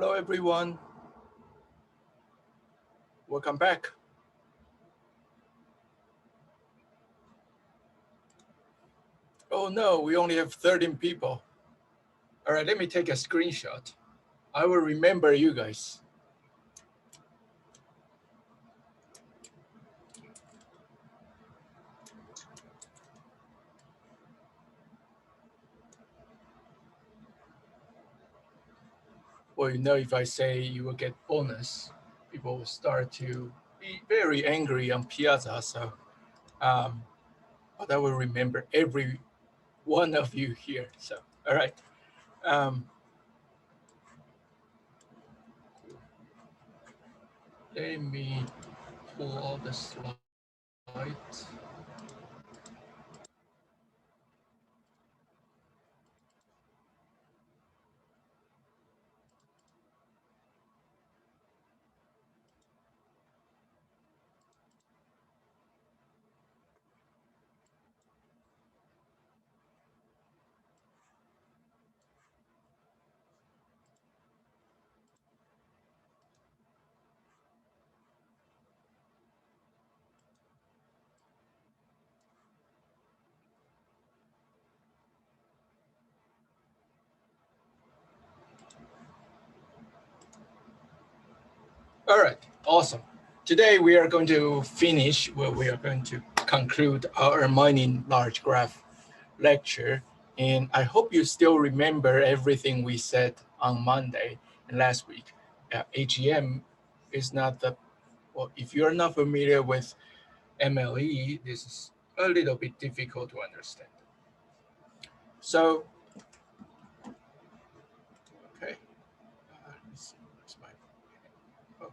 Hello, everyone. Welcome back. Oh no, we only have 13 people. All right, let me take a screenshot. I will remember you guys. Well, if I say you will get bonus, people will start to be very angry on Piazza. So, um, but I will remember every one of you here. So, all right. Um, Let me pull all the slides. All right, awesome. Today we are going to finish, we are going to conclude our mining large graph lecture. And I hope you still remember everything we said on Monday and last week. AGM is not the, well, if you're not familiar with MLE, this is a little bit difficult to understand. So, okay, let's see, where's my, oh.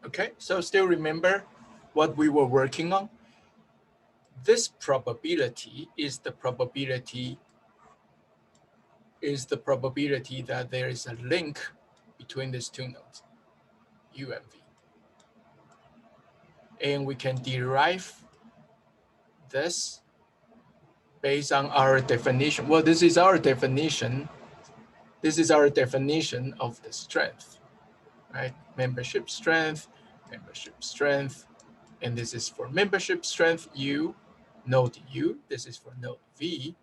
Okay, so still remember what we were working on? This probability is the probability that there is a link between these two nodes, U and V. And we can derive this based on our definition. Well, this is our definition. This is our definition of the strength, right? Membership strength, and this is for membership strength U, node U. This is for node V.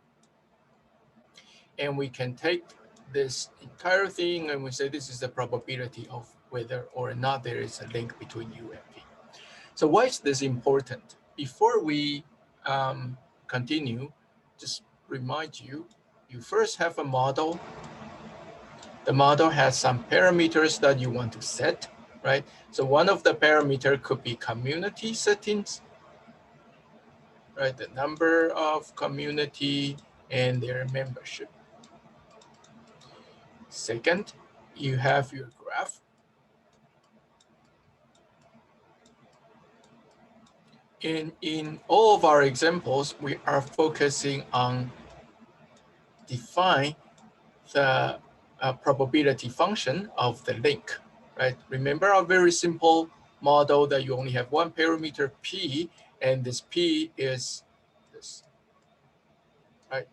And we can take this entire thing and we say this is the probability of whether or not there is a link between U and V. So why is this important? Before we continue, just remind you, you first have a model. The model has some parameters that you want to set, right? So one of the parameter could be community settings, right? The number of community and their membership. Second, you have your graph. In all of our examples, we are focusing on define the probability function of the link, right? Remember our very simple model that you only have one parameter P, and this P is this, right?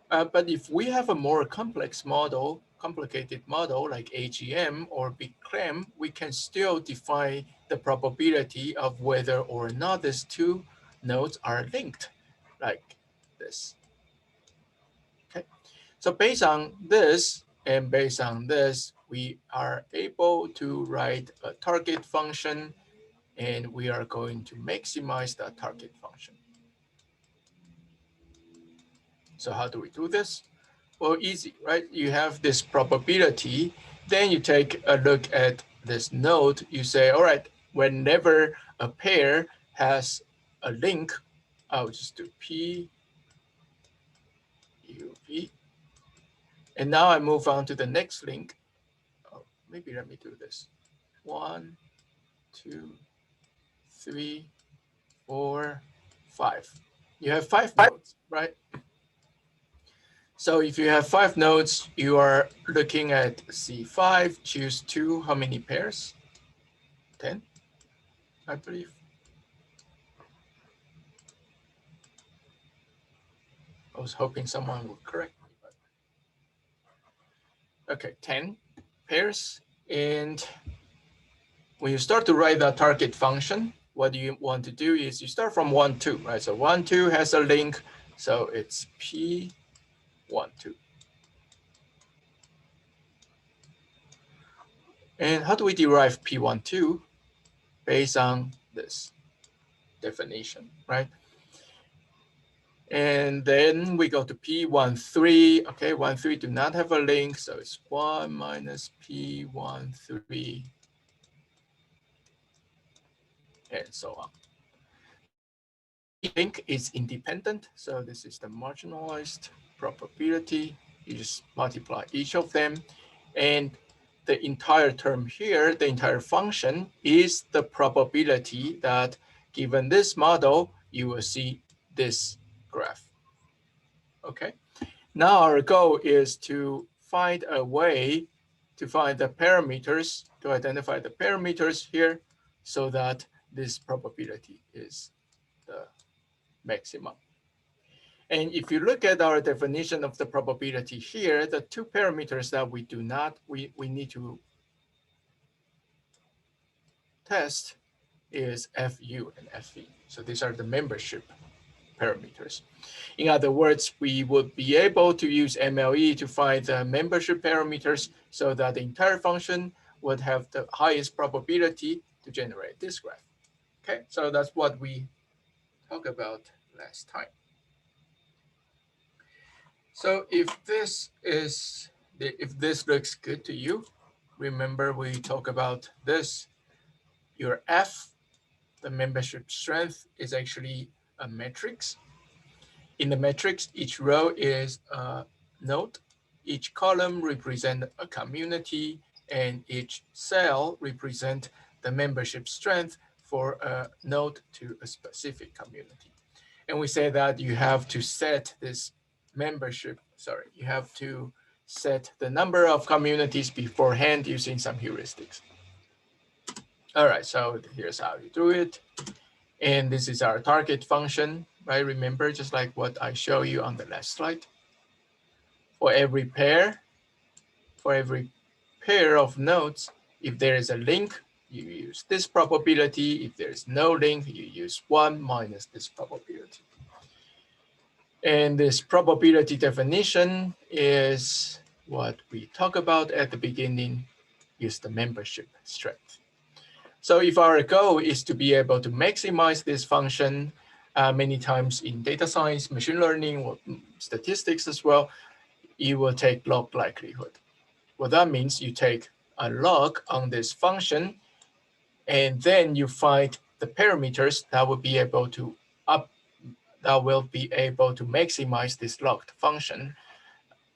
But if we have a more complex model, complicated model like AGM or BigClam, we can still define the probability of whether or not these two nodes are linked, like this. Okay, so based on this and based on this, we are able to write a target function, and we are going to maximize the target function. So how do we do this? Well, easy, right? You have this probability, then you take a look at this node, you say, all right, whenever a pair has a link, I'll just do P, U, V. And now I move on to the next link. Oh, maybe let me do this. 1, 2, 3, 4, 5. You have 5 nodes, right? So if you have 5 nodes, you are looking at C5, choose 2, how many pairs? 10, I believe. I was hoping someone would correct me. But... Okay, 10 pairs. And when you start to write the target function, what you want to do is you start from 1, 2, right? So 1, 2 has a link. So it's P1, 2. And how do we derive P1, 2? Based on this definition, right? And then we go to P13. Okay, 1, 3 do not have a link. So it's 1 minus P13 and so on. Link is independent. So this is the marginalized probability. You just multiply each of them. And the entire term here, the entire function is the probability that given this model, you will see this graph. Okay. Now our goal is to find a way to find the parameters, to identify the parameters here so that this probability is the maximum. And if you look at our definition of the probability here, the 2 parameters that we do not, we need to test is FU and FV. So these are the membership parameters. In other words, we would be able to use MLE to find the membership parameters so that the entire function would have the highest probability to generate this graph. Okay, so that's what we talked about last time. So if this looks good to you, remember we talk about this. Your F, the membership strength, is actually a matrix. In the matrix, each row is a node, each column represents a community, and each cell represents the membership strength for a node to a specific community. And we say that you have to set this membership, you have to set the number of communities beforehand using some heuristics. All right, so here's how you do it. And this is our target function, right? Remember, just like what I showed you on the last slide. For every pair of nodes, if there is a link, you use this probability. If there is no link, you use 1 minus this probability. And this probability definition is what we talked about at the beginning, is the membership strength. So if our goal is to be able to maximize this function, many times in data science, machine learning, or statistics as well, you will take log likelihood. What that means, you take a log on this function, and then you find the parameters that will be able to maximize this logged function.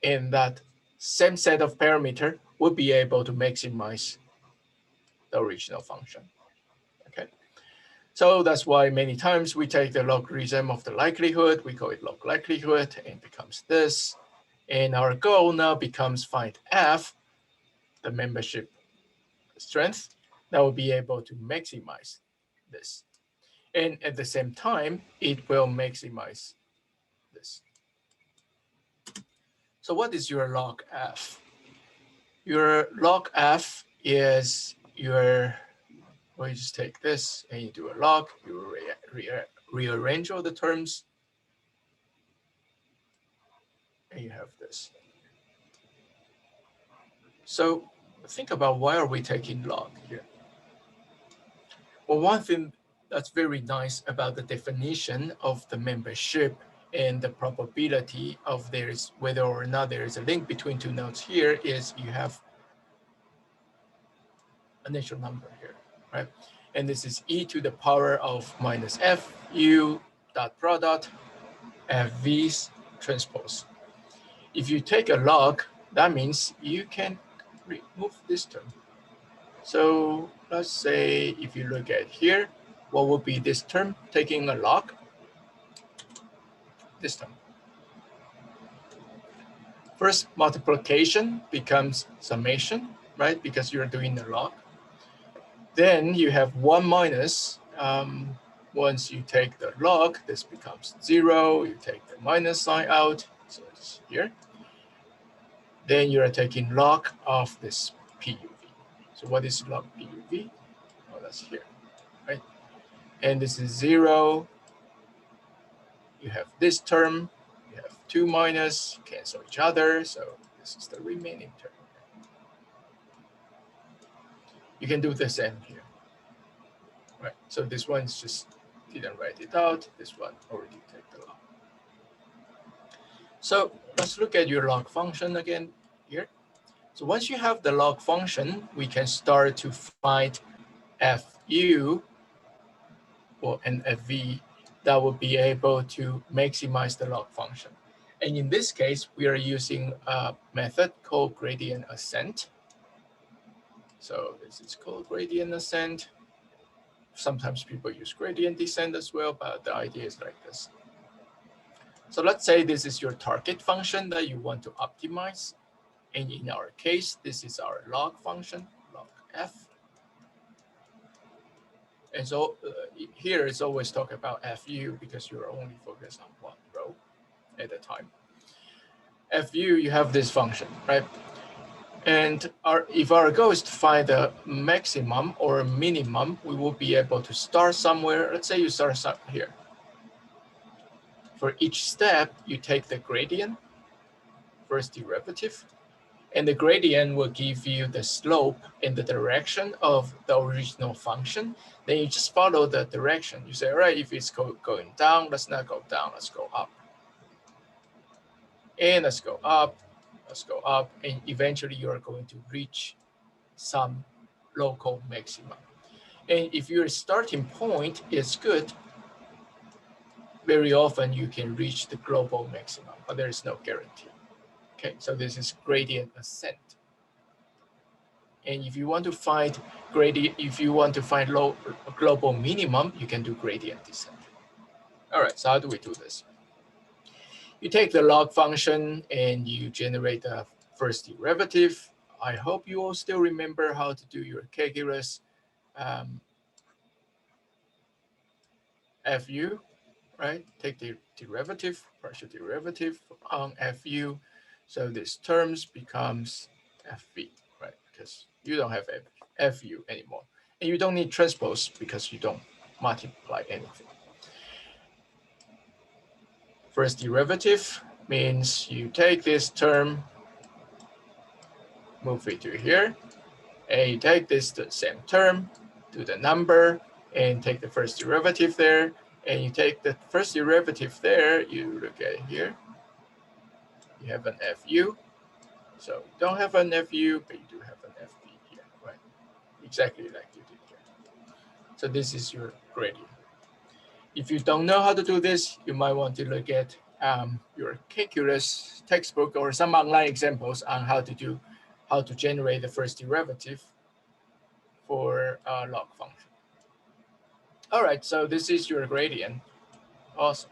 And that same set of parameter will be able to maximize the original function. Okay. So that's why many times we take the logarithm of the likelihood, we call it log likelihood, and it becomes this. And our goal now becomes find F, the membership strength, that will be able to maximize this. And at the same time, it will maximize this. So what is your log F? Your log F is your, well, you just take this and you do a log, you rearrange all the terms, and you have this. So think about why are we taking log here? Well, one thing that's very nice about the definition of the membership and the probability of whether or not there is a link between 2 nodes here is you have a natural number here, right? And this is e to the power of minus f u dot product fv's transpose. If you take a log, that means you can remove this term. So let's say if you look at here, what would be this term taking a log? This term. First, multiplication becomes summation, right? Because you're doing the log. Then you have 1 minus. Once you take the log, this becomes 0. You take the minus sign out, so it's here. Then you are taking log of this PUV. So what is log PUV? Oh, that's here, right? And this is 0. You have this term. You have 2 minus, cancel each other. So this is the remaining term. You can do the same here. Right, so this one just didn't write it out. This one already take the log. So let's look at your log function again here. So once you have the log function, we can start to find FU or an FV that will be able to maximize the log function. And in this case, we are using a method called gradient ascent. So this is called gradient ascent. Sometimes people use gradient descent as well, but the idea is like this. So let's say this is your target function that you want to optimize. And in our case, this is our log function, log f. And so here it's always talk about FU because you're only focused on one row at a time. FU, you have this function, right? And if our goal is to find the maximum or minimum, we will be able to start somewhere. Let's say you start here. For each step, you take the gradient, first derivative, and the gradient will give you the slope in the direction of the original function. Then you just follow the direction. You say, all right, if it's going down, let's not go down, let's go up. And let's go up, and eventually you're going to reach some local maximum. And if your starting point is good, very often you can reach the global maximum, but there is no guarantee. Okay, so this is gradient ascent. And if you want to find global minimum, you can do gradient descent. All right, so how do we do this? You take the log function and you generate the first derivative. I hope you all still remember how to do your calculus FU, right? Take the derivative, partial derivative on FU. So this terms becomes FV, right? Because you don't have FU anymore. And you don't need transpose because you don't multiply anything. First derivative means you take this term, move it to here, and you take this the same term, do the number, and take the first derivative there, and you take the first derivative there, you look at here, you have an FU. So you don't have an FU, but you do have an FV here, right? Exactly like you did here. So this is your gradient. If you don't know how to do this, you might want to look at your calculus textbook or some online examples on how to generate the first derivative for a log function. All right, so this is your gradient. Awesome.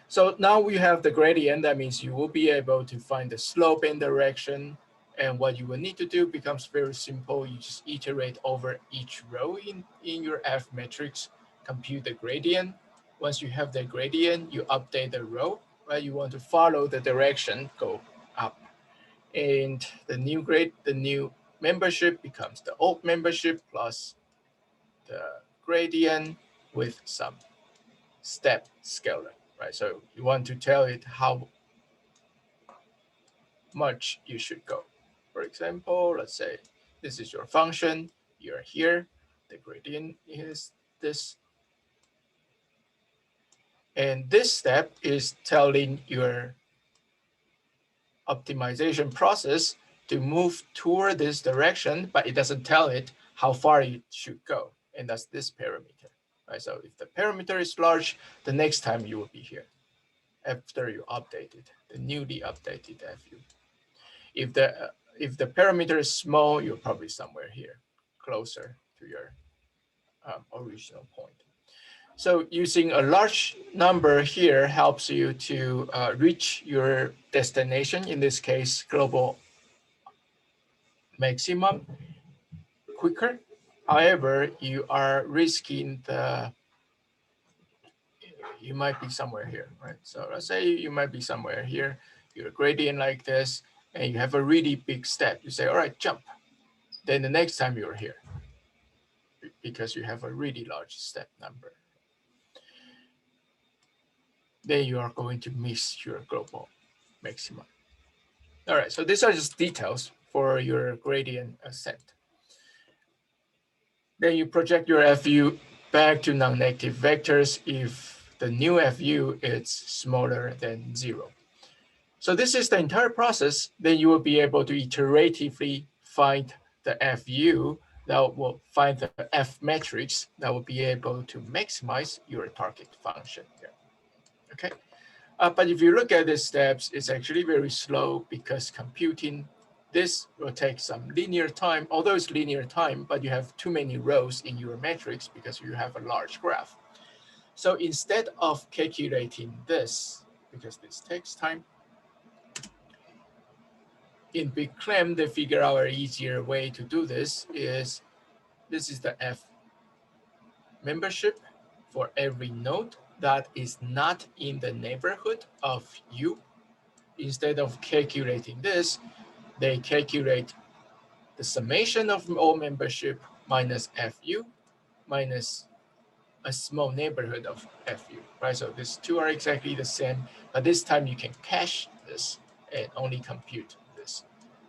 So now we have the gradient. That means you will be able to find the slope and direction. And what you will need to do becomes very simple. You just iterate over each row in your F matrix, compute the gradient. Once you have the gradient, you update the row, right? You want to follow the direction, go up. And the new membership becomes the old membership plus the gradient with some step scaling, right? So you want to tell it how much you should go. For example, let's say this is your function, you're here, the gradient is this. And this step is telling your optimization process to move toward this direction, but it doesn't tell it how far it should go. And that's this parameter, right? So if the parameter is large, the next time you will be here after you update it, the newly updated FU. If the parameter is small, you're probably somewhere here, closer to your original point. So using a large number here helps you to reach your destination, in this case, global maximum, quicker. However, you are risking you might be somewhere here, right? So let's say you might be somewhere here, you're gradient like this, and you have a really big step. You say, all right, jump. Then the next time you're here, because you have a really large step number, then you are going to miss your global maximum. All right, so these are just details for your gradient ascent. Then you project your FU back to non-negative vectors if the new FU is smaller than 0. So this is the entire process. Then you will be able to iteratively find the FU that will find the F matrix that will be able to maximize your target function here. Okay. But if you look at the steps, it's actually very slow because computing this will take some linear time, although it's linear time, but you have too many rows in your matrix because you have a large graph. So instead of calculating this, because this takes time, in BigClam, they figure out an easier way to do this is the F membership for every node that is not in the neighborhood of U. Instead of calculating this, they calculate the summation of all membership minus FU minus a small neighborhood of FU, right? So these two are exactly the same, but this time you can cache this and only compute this.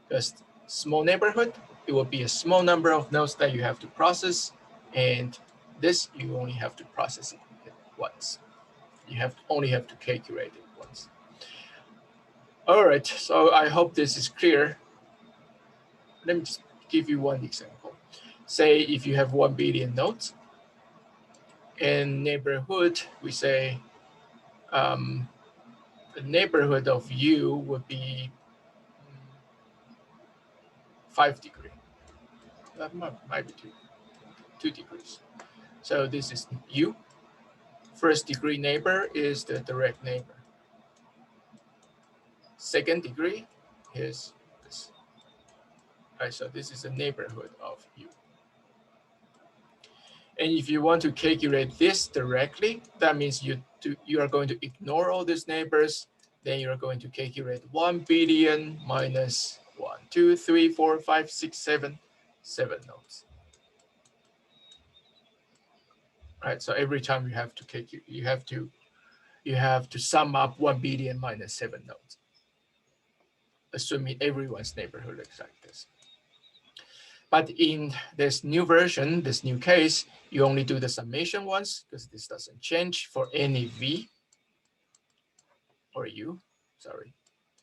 Because small neighborhood, it will be a small number of nodes that you have to process, and this you only have to process it once. You only have to calculate it once. All right, so I hope this is clear. Let me just give you one example. Say if you have 1 billion nodes, in neighborhood, we say the neighborhood of U would be 5 degrees. That might be 2 degrees. So this is U. First degree neighbor is the direct neighbor. Second degree is this. Right, so this is the neighborhood of U. And if you want to calculate this directly, that means you are going to ignore all these neighbors. Then you're going to calculate 1 billion minus 1, 2, 3, 4, 5, 6, 7, 7 nodes. Right. So every time you have to calculate, you have to sum up 1 billion minus 7 nodes, assuming everyone's neighborhood looks like this. But in this new version, this new case, you only do the summation once because this doesn't change for any V or U. Sorry,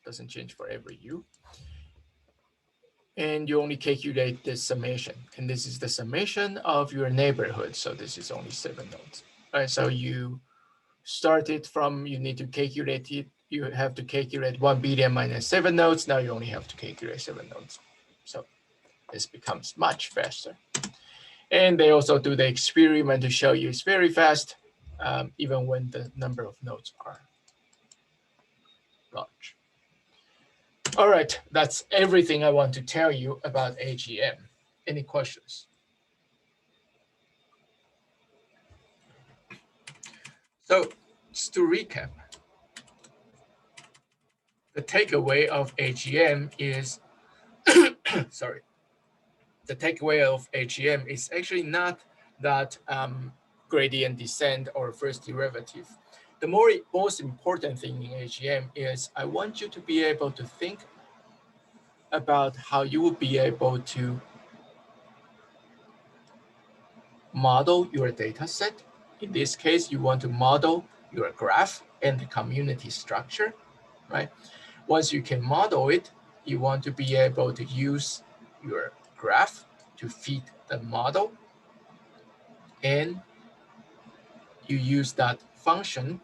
doesn't change for every U. And you only calculate the summation. And this is the summation of your neighborhood. So this is only 7 nodes. All right, so you started from, you need to calculate it. You have to calculate 1 billion minus 7 nodes. Now you only have to calculate 7 nodes. So this becomes much faster. And they also do the experiment to show you it's very fast, even when the number of nodes are large. All right, that's everything I want to tell you about AGM. Any questions? So just to recap, the takeaway of AGM is, sorry, the takeaway of AGM is actually not that gradient descent or first derivative. The most important thing in AGM is I want you to be able to think about how you will be able to model your data set. In this case, you want to model your graph and the community structure, right? Once you can model it, you want to be able to use your graph to feed the model, and you use that function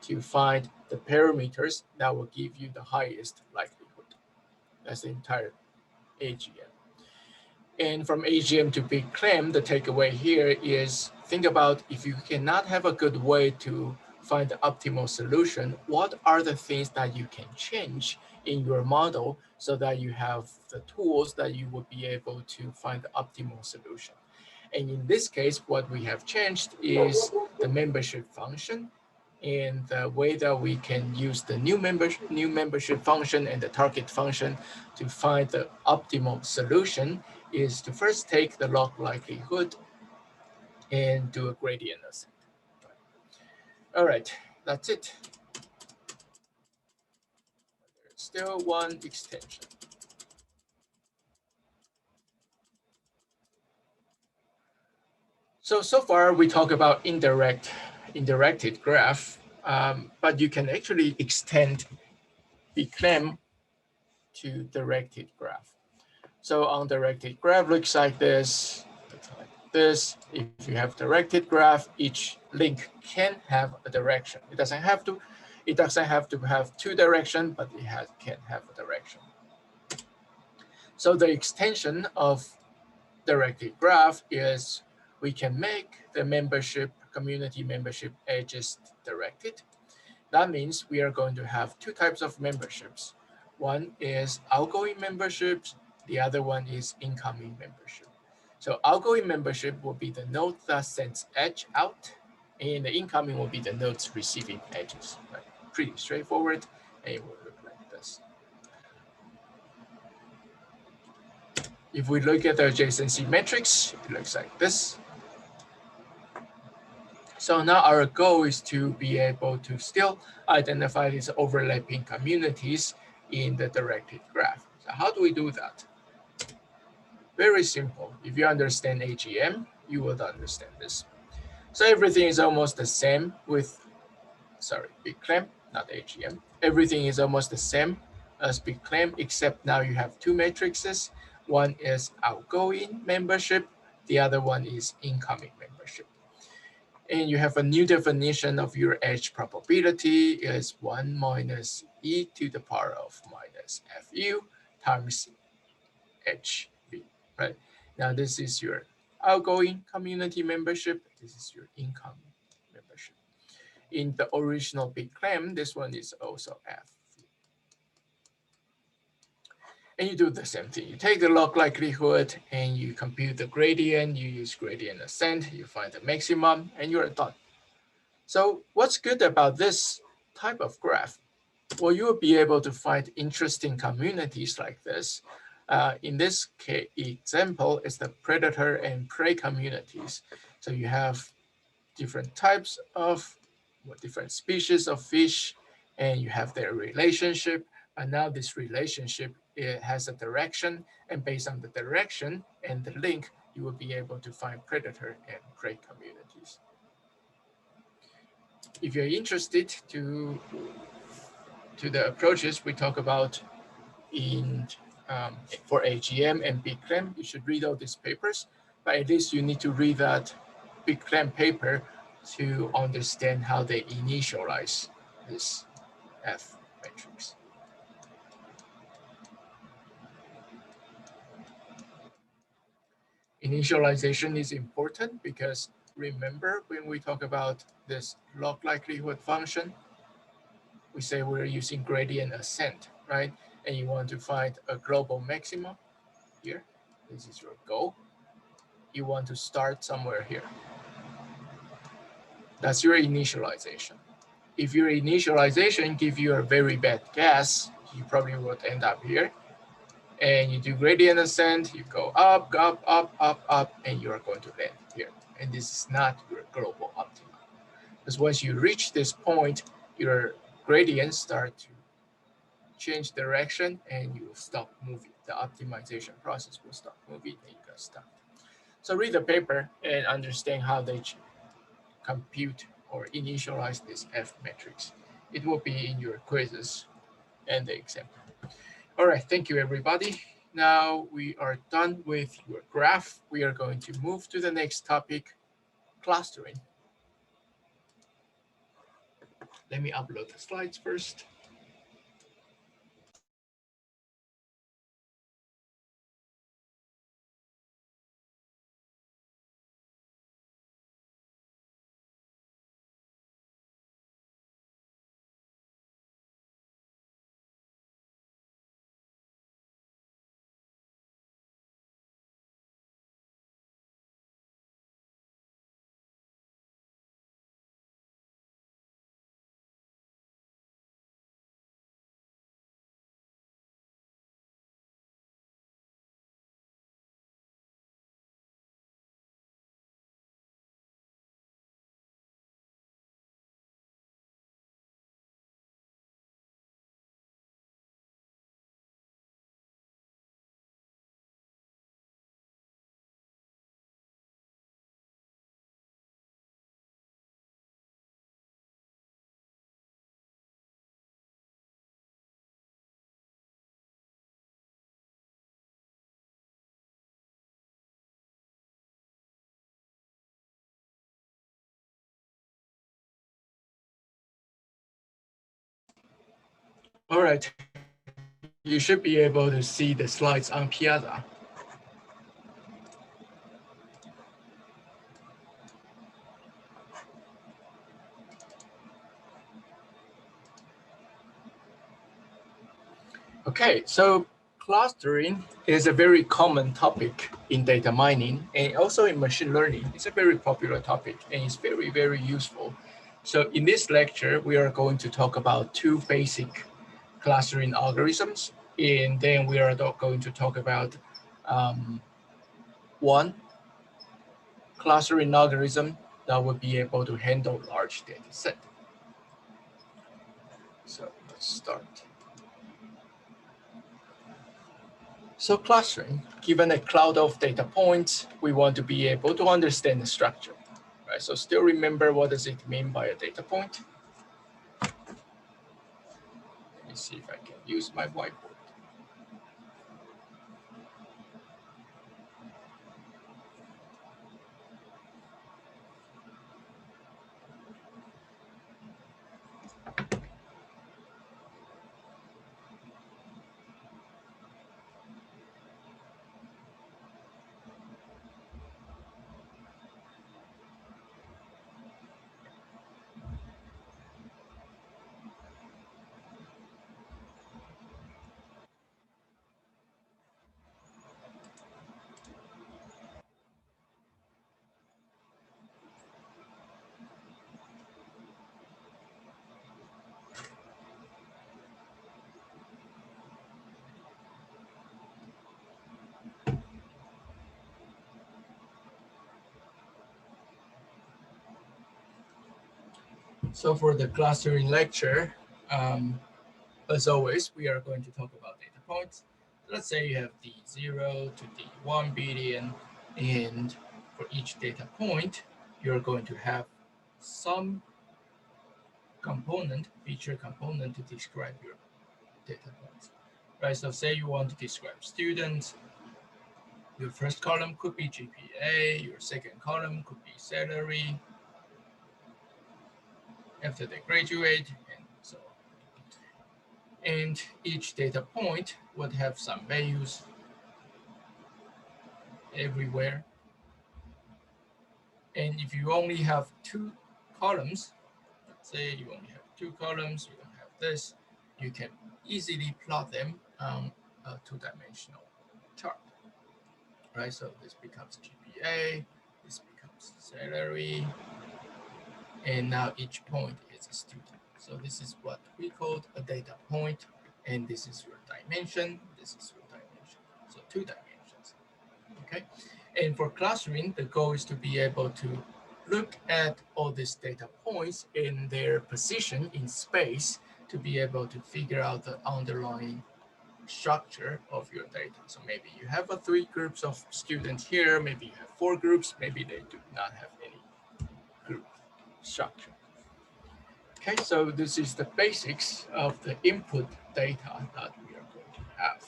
to find the parameters that will give you the highest likelihood. That's the entire AGM. And from AGM to BigClam, the takeaway here is think about if you cannot have a good way to find the optimal solution, what are the things that you can change in your model so that you have the tools that you will be able to find the optimal solution. And in this case, what we have changed is the membership function and the way that we can use the new membership function and the target function to find the optimal solution is to first take the log likelihood and do a gradient ascent. All right, that's it. There's still one extension. So far we talk about indirected graph, but you can actually extend BigClam to directed graph. So undirected graph looks like this. If you have directed graph, each link can have a direction. It doesn't have to have two directions, but can have a direction. So the extension of directed graph is we can make the community membership edges directed. That means we are going to have two types of memberships. One is outgoing memberships, the other one is incoming membership. So outgoing membership will be the node that sends edge out, and the incoming will be the nodes receiving edges. Right? Pretty straightforward, and it will look like this. If we look at the adjacency matrix, it looks like this. So now our goal is to be able to still identify these overlapping communities in the directed graph. So how do we do that? Very simple. If you understand AGM, you will understand this. So everything is almost the same with, BigClam, not AGM. Everything is almost the same as BigClam, except now you have two matrices. One is outgoing membership, the other one is incoming membership. And you have a new definition of your edge probability is 1 minus e to the power of minus fu times HB, right? Now this is your outgoing community membership. This is your incoming membership. In the original BigClam, this one is also F. And you do the same thing. You take the log likelihood and you compute the gradient. You use gradient ascent. You find the maximum and you're done. So what's good about this type of graph? Well, you will be able to find interesting communities like this. In this case, example is the predator and prey communities. So you have different types of different species of fish, and you have their relationship. And now this relationship, it has a direction, and based on the direction and the link, you will be able to find predator and prey communities. If you're interested to the approaches we talk about for AGM and BigClam, you should read all these papers, but at least you need to read that BigClam paper to understand how they initialize this F matrix. Initialization is important because remember when we talk about this log likelihood function, we say we're using gradient ascent, right? And you want to find a global maximum here. This is your goal. You want to start somewhere here. That's your initialization. If your initialization gives you a very bad guess, you probably would end up here. And you do gradient ascent, you go up, up, up, up, up, and you are going to land here. And this is not your global optimum. Because once you reach this point, your gradients start to change direction and you will stop moving. The optimization process will stop moving and you got stuck. So read the paper and understand how they compute or initialize this F matrix. It will be in your quizzes and the exam. All right, thank you everybody. Now we are done with your graph. We are going to move to the next topic, clustering. Let me upload the slides first. All right. You should be able to see the slides on Piazza. Okay, so clustering is a very common topic in data mining and also in machine learning. It's a very popular topic and it's very, very useful. So in this lecture, we are going to talk about two basic clustering algorithms, and then we are going to talk about one clustering algorithm that would be able to handle large data set. So let's start. So clustering, given a cloud of data points, we want to be able to understand the structure, right? So still remember, what does it mean by a data point? Let me see if I can use my whiteboard. So for the clustering lecture, as always, we are going to talk about data points. Let's say you have D0 to D1 billion, and for each data point, you're going to have some component, feature component to describe your data points, right? So say you want to describe students, your first column could be GPA, your second column could be salary after they graduate, and so on. And each data point would have some values everywhere. And if you only have two columns, let's say you only have two columns, you don't have this, you can easily plot them on a two-dimensional chart, right? So this becomes GPA, this becomes salary, and now each point is a student. So this is what we called a data point, and this is your dimension, this is your dimension. So two dimensions, okay? And for clustering, the goal is to be able to look at all these data points in their position in space to be able to figure out the underlying structure of your data. So maybe you have three groups of students here, maybe you have four groups, maybe they do not have any group structure. Okay, so this is the basics of the input data that we are going to have.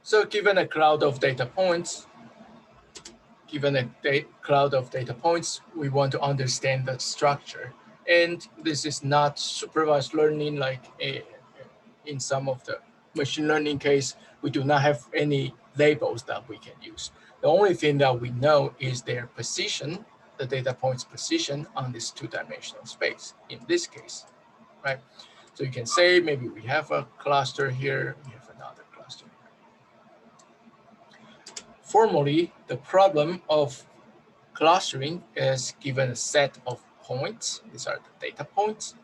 So given a cloud of data points, we want to understand the structure. And this is not supervised learning like in some of the machine learning case, we do not have any labels that we can use. The only thing that we know is their position, the data point's position on this two-dimensional space in this case, right? So you can say maybe we have a cluster here, we have another cluster here. Formally, the problem of clustering is given a set of points, these are the data points,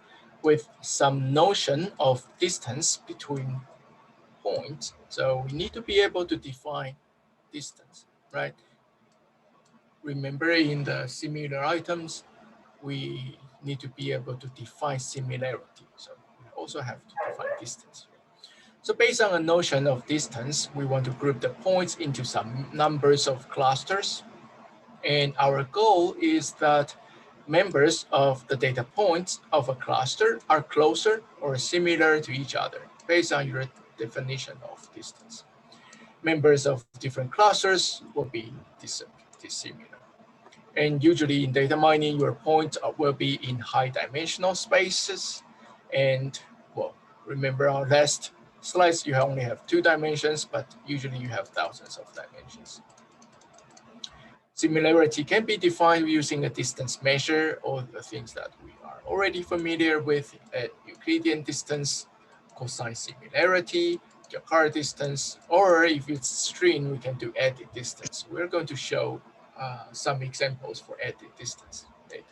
with some notion of distance between points. So we need to be able to define distance, right? Remember, in the similar items, we need to be able to define similarity. So we also have to define distance. So based on a notion of distance, we want to group the points into some numbers of clusters. And our goal is that members of the data points of a cluster are closer or similar to each other based on your definition of distance. Members of different clusters will be dissimilar. And usually in data mining, your points will be in high dimensional spaces. And well, remember our last slides, you only have 2 dimensions, but usually you have thousands of dimensions. Similarity can be defined using a distance measure, or the things that we are already familiar with: Euclidean distance, cosine similarity, Jaccard distance, or if it's string, we can do edit distance. We're going to show some examples for edit distance data.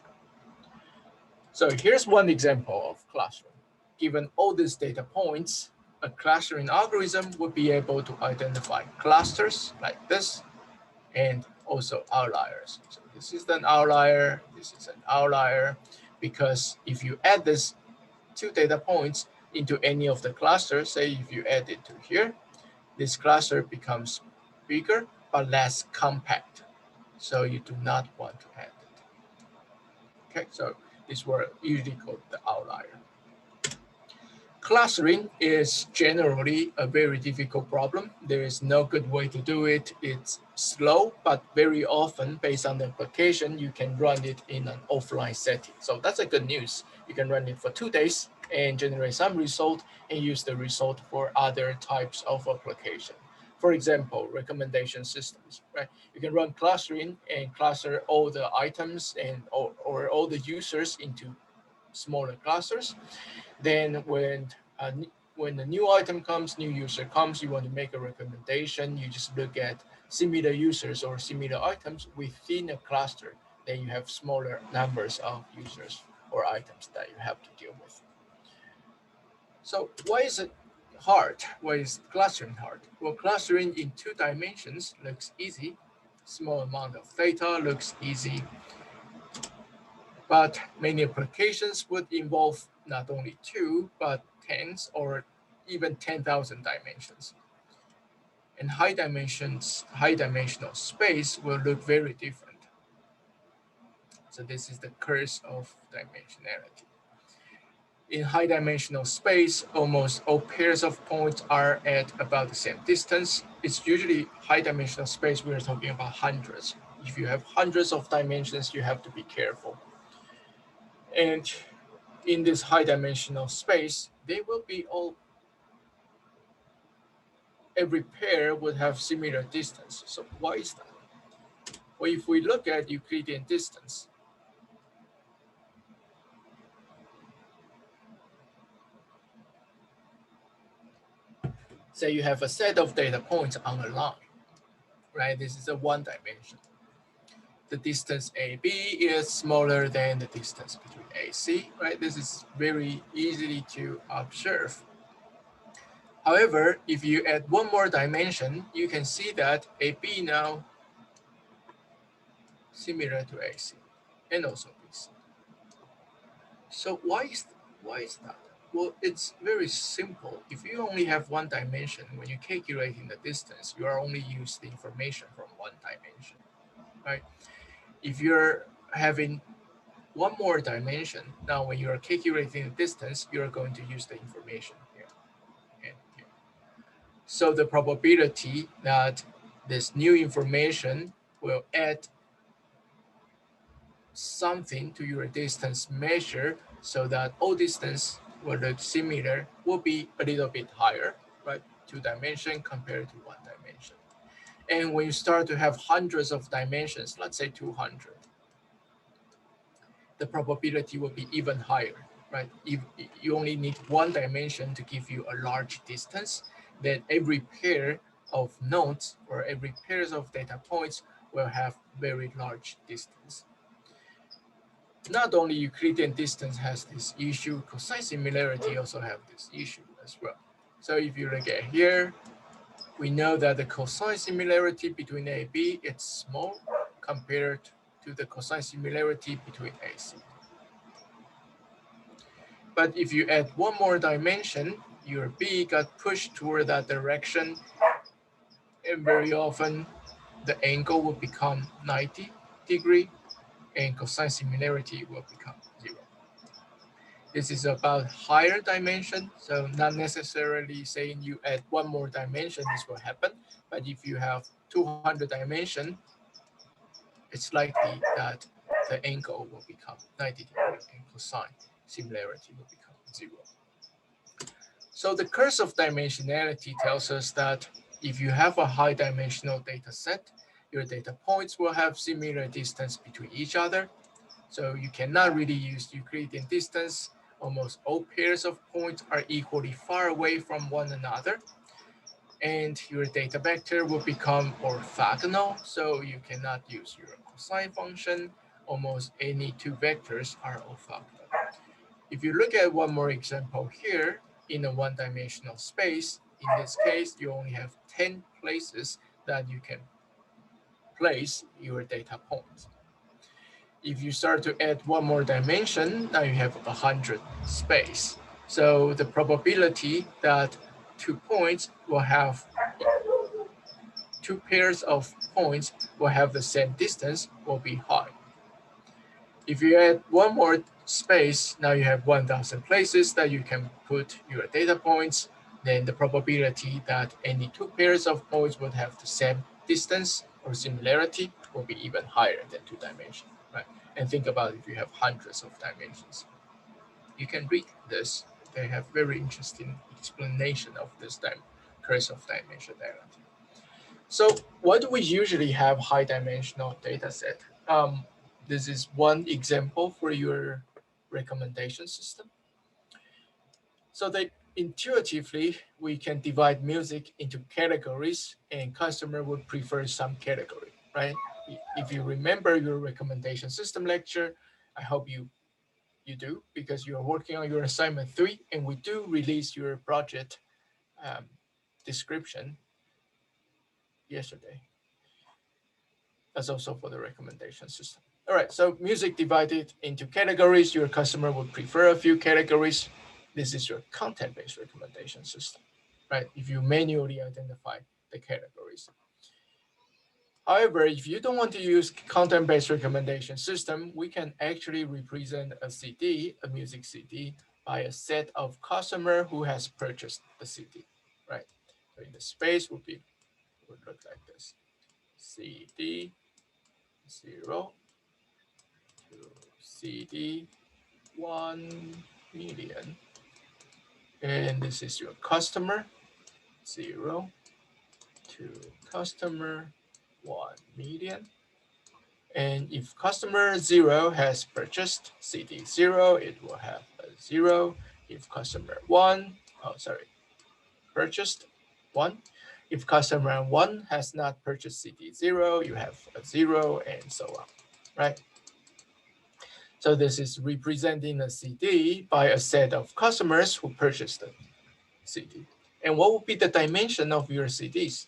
So here's one example of clustering. Given all these data points, a clustering algorithm would be able to identify clusters like this, and also outliers. So this is an outlier, this is an outlier, because if you add these 2 data points into any of the clusters, say if you add it to here, this cluster becomes bigger but less compact. So you do not want to add it. Okay, so these were usually called the outlier. Clustering is generally a very difficult problem. There is no good way to do it. It's slow, but very often, based on the application, you can run it in an offline setting. So that's a good news. You can run it for 2 days and generate some result and use the result for other types of application. For example, recommendation systems, right? You can run clustering and cluster all the items and or all the users into smaller clusters. Then when the new item comes, new user comes, you want to make a recommendation, you just look at similar users or similar items within a cluster. Then you have smaller numbers of users or items that you have to deal with. So why is it hard? Why is clustering hard? Well, clustering in 2 dimensions looks easy. Small amount of data looks easy. But many applications would involve not only 2, but tens or even 10,000 dimensions. And high dimensional space will look very different. So this is the curse of dimensionality. In high dimensional space, almost all pairs of points are at about the same distance. It's usually high dimensional space, we're talking about hundreds. If you have hundreds of dimensions, you have to be careful. And in this high dimensional space, they will be all, every pair would have similar distance. So why is that? Well, if we look at Euclidean distance, say you have a set of data points on a line, right? This is a 1 dimension. The distance AB is smaller than the distance between AC, right? This is very easily to observe. However, if you add 1 more dimension, you can see that AB now similar to AC and also BC. So why is that? Well, it's very simple. If you only have 1 dimension, when you're calculating the distance, you are only use the information from 1 dimension, right? If you're having 1 more dimension, now when you are calculating the distance, you are going to use the information here and here. So the probability that this new information will add something to your distance measure so that all distance will look similar will be a little bit higher, right? 2 dimension compared to 1 dimension. And when you start to have hundreds of dimensions, let's say 200, the probability will be even higher, right? If you only need 1 dimension to give you a large distance, then every pair of nodes or every pairs of data points will have very large distance. Not only Euclidean distance has this issue, cosine similarity also have this issue as well. So if you look at here, we know that the cosine similarity between A and B is small compared to the cosine similarity between AC. But if you add 1 more dimension, your B got pushed toward that direction, and very often the angle will become 90 degree and cosine similarity will become 0. This is about higher dimension, so not necessarily saying you add 1 more dimension, this will happen. But if you have 200 dimension, it's likely that the angle will become 90 degrees and cosine similarity will become 0. So the curse of dimensionality tells us that if you have a high dimensional data set, your data points will have similar distance between each other. So you cannot really use Euclidean distance. Almost all pairs of points are equally far away from one another. And your data vector will become orthogonal, so you cannot use your cosine function. Almost any two vectors are orthogonal. If you look at one more example here, in a one-dimensional space, in this case, you only have 10 places that you can place your data points. If you start to add one more dimension, now you have 100 space. So the probability that two pairs of points will have the same distance will be high. If you add one more space, now you have 1,000 places that you can put your data points. Then the probability that any two pairs of points would have the same distance or similarity will be even higher than 2 dimensions, right? And think about if you have hundreds of dimensions. You can read this. They have very interesting explanation of this curse of dimensionality. So why do we usually have high dimensional data set? This is one example for your recommendation system. So that intuitively, we can divide music into categories and customer would prefer some category, right? If you remember your recommendation system lecture, I hope you do because you are working on your assignment 3 and we do release your project description yesterday. That's also for the recommendation system. All right, so music divided into categories. Your customer would prefer a few categories. This is your content-based recommendation system, right? If you manually identify the categories. However, if you don't want to use content-based recommendation system, we can actually represent a CD, a music CD, by a set of customer who has purchased the CD, right? So in the space would look like this: CD 0 to CD 1,000,000, and this is your customer 0 to customer 1,000,000. And if customer 0 has purchased CD 0, it will have a 0. If customer purchased 1. If customer 1 has not purchased CD 0, you have a 0 and so on, right? So this is representing a CD by a set of customers who purchased the CD. And what would be the dimension of your CDs?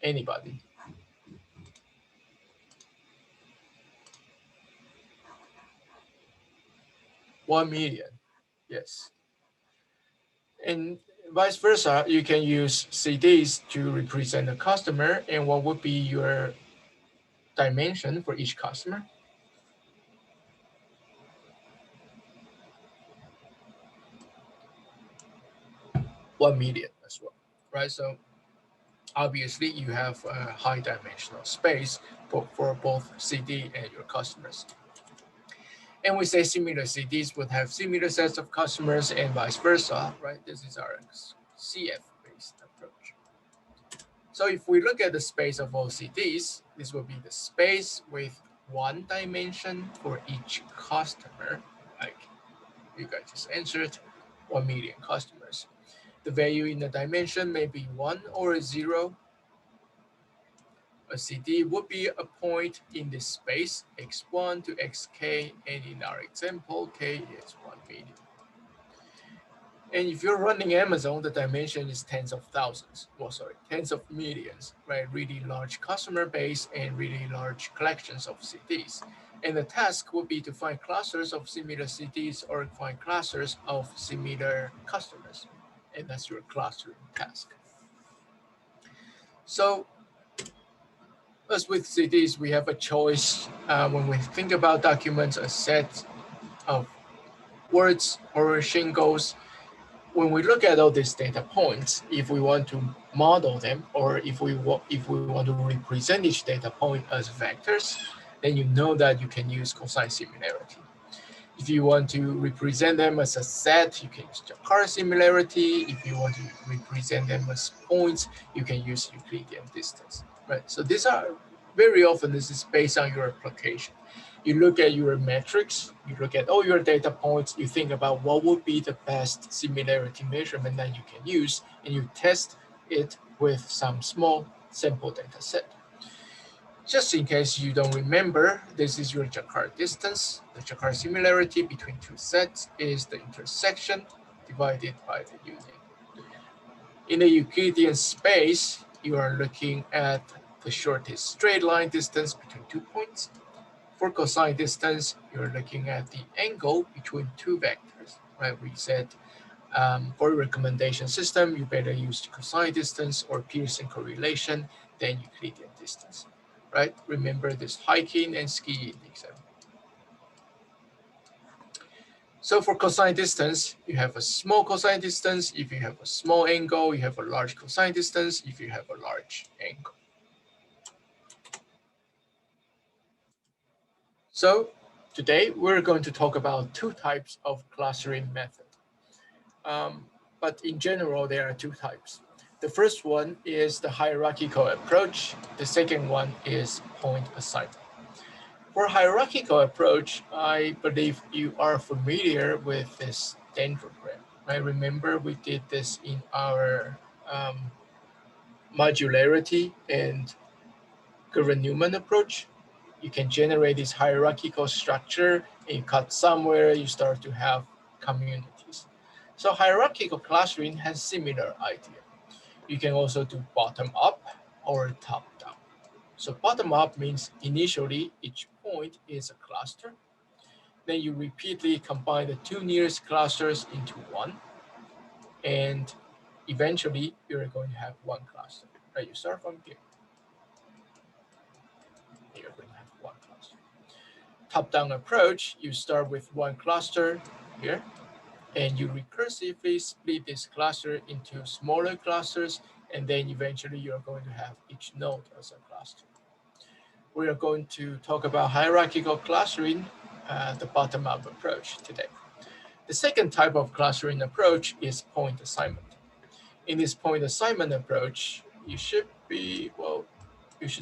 Anybody? $1 million, yes. And vice versa, you can use CDs to represent a customer. And what would be your dimension for each customer? $1 million as well, right? So obviously you have a high dimensional space for both CD and your customers. And we say similar CDs would have similar sets of customers and vice versa, right? This is our CF-based approach. So if we look at the space of all CDs, this will be the space with one dimension for each customer. Like you guys just answered, 1 million customers. The value in the dimension may be 1 or a 0. A CD would be a point in this space, x1 to xk, and in our example, k is 1 million. And if you're running Amazon, the dimension is tens of millions, right? Really large customer base and really large collections of CDs. And the task would be to find clusters of similar CDs or find clusters of similar customers. And that's your clustering task. So as with CDs, we have a choice when we think about documents, a set of words or shingles. when we look at all these data points, if we want to model them, or if we want to represent each data point as vectors, then you know that you can use cosine similarity. If you want to represent them as a set, you can use Jaccard similarity. If you want to represent them as points, you can use Euclidean distance, right? So these are very often, this is based on your application. You look at your metrics, you look at all your data points, you think about what would be the best similarity measurement that you can use, and you test it with some small sample data set. Just in case you don't remember, this is your Jaccard distance. The Jaccard similarity between two sets is the intersection divided by the union. In the Euclidean space, you are looking at the shortest straight line distance between 2 points. For cosine distance, you're looking at the angle between two vectors, right? We said for a recommendation system, you better use cosine distance or Pearson correlation than Euclidean distance, right? Remember this hiking and skiing example. So for cosine distance, you have a small cosine distance. If you have a small angle, you have a large cosine distance. If you have a large angle. So today we're going to talk about two types of clustering method. But in general, there are two types. The first one is the hierarchical approach. The second one is point assignment. For hierarchical approach, I believe you are familiar with this dendrogram. I remember we did this in our modularity and Goering-Newman approach. You can generate this hierarchical structure, and you cut somewhere, you start to have communities. So hierarchical clustering has similar idea. You can also do bottom up or top down. So bottom up means initially each point is a cluster. Then you repeatedly combine the two nearest clusters into one. And eventually you're going to have one cluster. Right? You start from here. You're going to have one cluster. Top-down approach, you start with one cluster here, and you recursively split this cluster into smaller clusters, and then eventually you're going to have each node as a cluster. We are going to talk about hierarchical clustering, the bottom-up approach today. The second type of clustering approach is point assignment. In this point assignment approach, you should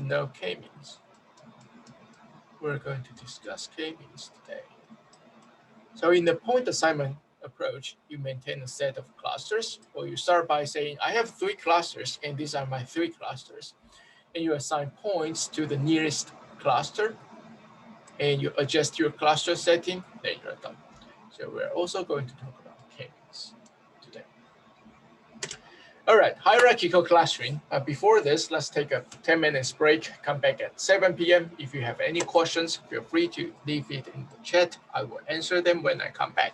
know k-means. We're going to discuss k-means today. So in the point assignment approach, you maintain a set of clusters, or you start by saying, I have 3 clusters, and these are my 3 clusters. And you assign points to the nearest cluster, and you adjust your cluster setting, then you're done. So we're also going to talk about k-means today. All right, hierarchical clustering. Before this, let's take a 10 minutes break, come back at 7 p.m. If you have any questions, feel free to leave it in the chat. I will answer them when I come back.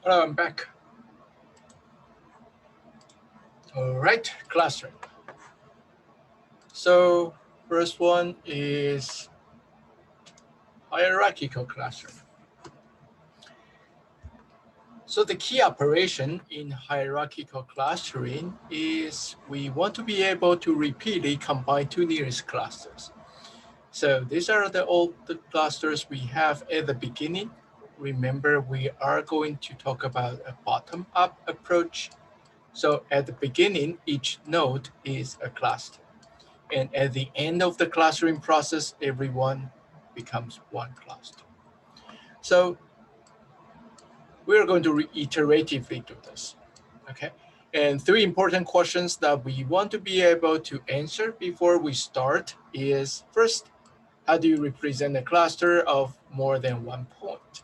Hello, I'm back. All right, clustering. So first one is hierarchical clustering. So the key operation in hierarchical clustering is we want to be able to repeatedly combine two nearest clusters. So these are all the clusters we have at the beginning. Remember, we are going to talk about a bottom-up approach. So at the beginning, each node is a cluster. And at the end of the clustering process, everyone becomes one cluster. So we're going to iteratively do this, okay? And three important questions that we want to be able to answer before we start is, first, how do you represent a cluster of more than 1 point?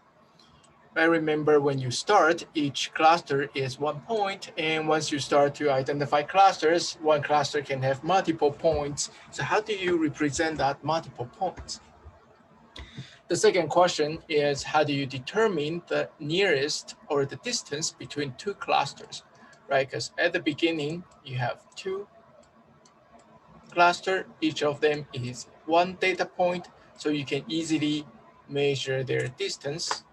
I remember when you start, each cluster is 1 point, and once you start to identify clusters, one cluster can have multiple points. So how do you represent that multiple points? The second question is, how do you determine the nearest or the distance between two clusters, right? Because at the beginning, you have two clusters, each of them is one data point, so you can easily measure their distance.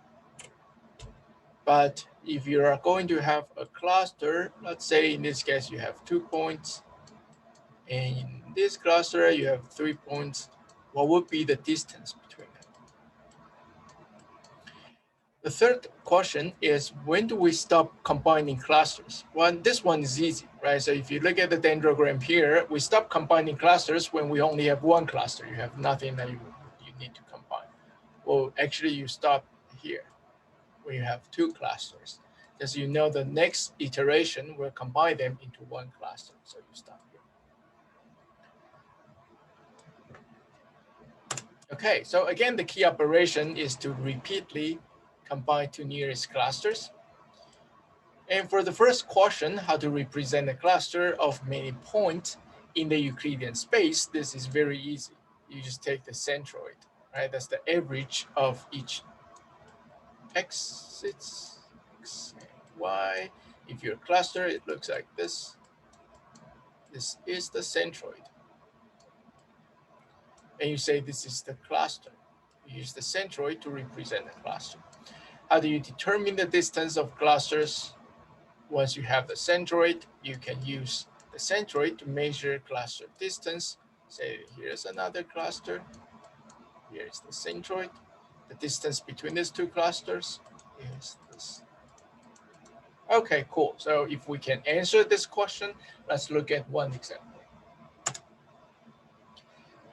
But if you are going to have a cluster, let's say in this case, you have 2 points, and in this cluster, you have 3 points, what would be the distance between them? The third question is, when do we stop combining clusters? Well, this one is easy, right? So if you look at the dendrogram here, we stop combining clusters when we only have one cluster. You have nothing that you need to combine. Well, actually, you stop here when you have two clusters. Because you know the next iteration will combine them into one cluster. So you stop here. Okay, so again, the key operation is to repeatedly combine two nearest clusters. And for the first question, how to represent a cluster of many points in the Euclidean space, this is very easy. You just take the centroid, right? That's the average of each x, x and y. If you're a cluster, it looks like this. This is the centroid. And you say this is the cluster. You use the centroid to represent the cluster. How do you determine the distance of clusters? Once you have the centroid, you can use the centroid to measure cluster distance. Say, here's another cluster. Here's the centroid. The distance between these two clusters is this. Okay, cool. So if we can answer this question, let's look at one example.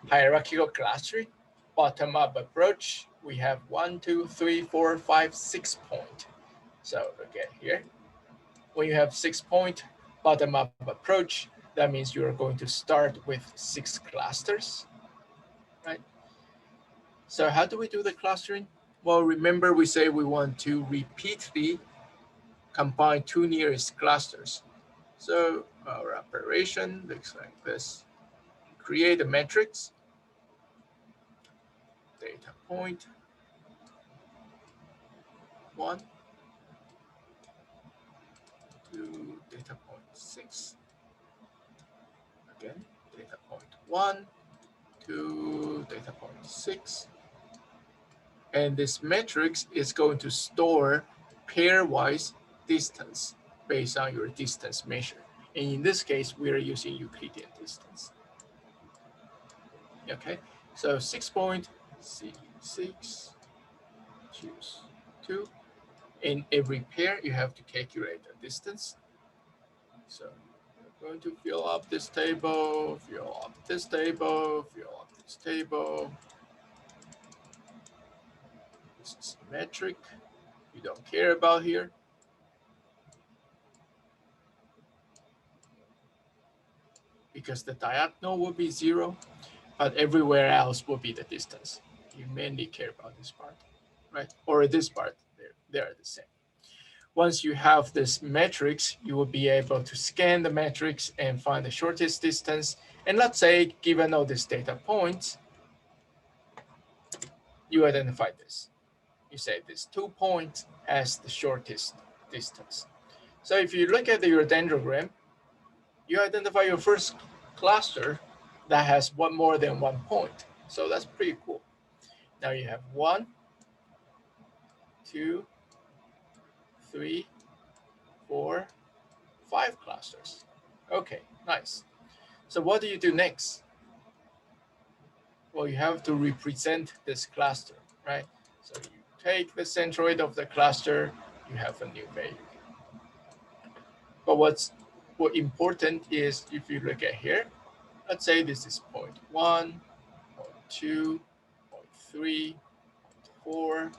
Hierarchical clustering, bottom-up approach. We have 1, 2, 3, 4, 5, 6 point. So look at here. When you have 6 point bottom-up approach, that means you are going to start with 6 clusters, right? So how do we do the clustering? Well, remember we say we want to repeatedly combine two nearest clusters. So our operation looks like this. Create a matrix, data point 1, 2, data point 6. Again, data point 1, 2, data point 6. And this matrix is going to store pairwise distance based on your distance measure. And in this case, we are using Euclidean distance. Okay, so 6 point, C6, choose 2. In every pair, you have to calculate the distance. So we're going to fill up this table, fill up this table, fill up this table. This is metric. You don't care about here. Because the diagonal will be 0, but everywhere else will be the distance. You mainly care about this part, right? Or this part, they're the same. Once you have this matrix, you will be able to scan the matrix and find the shortest distance. And let's say, given all these data points, you identify this. You say this 2 point has the shortest distance. So if you look at your dendrogram, you identify your first cluster that has more than 1 point. So that's pretty cool. Now you have 1, 2, 3, 4, 5 clusters. Okay, nice. So what do you do next? Well, you have to represent this cluster, right? So you take the centroid of the cluster, you have a new value. But what's important is if you look at here, let's say this is 0.1, 0.2, 0.3, 0.4,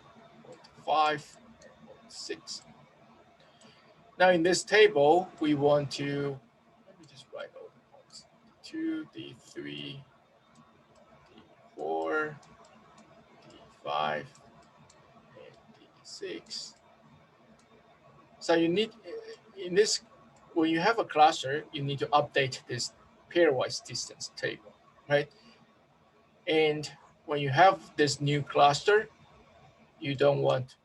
0.5, 0.6. Now in this table, we want to, let me just write all the points. D2, D3, D4, D5, and D6. So you need, in this, when you have a cluster, you need to update this pairwise distance table, right? And when you have this new cluster, you don't want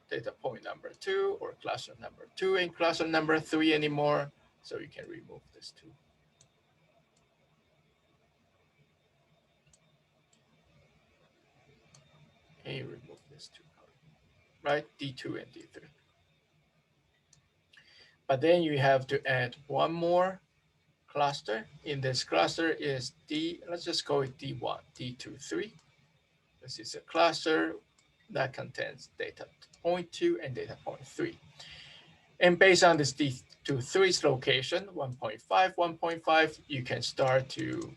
data point number 2 or cluster number 2 and cluster number 3 anymore. So you can remove this 2. And you remove this 2, right? D2 and D3. But then you have to add one more cluster. In this cluster is D, let's just call it D1, D2, 3. This is a cluster that contains data point 2 and data point 3. And based on this D2, 3's location, 1.5, 1.5, you can start to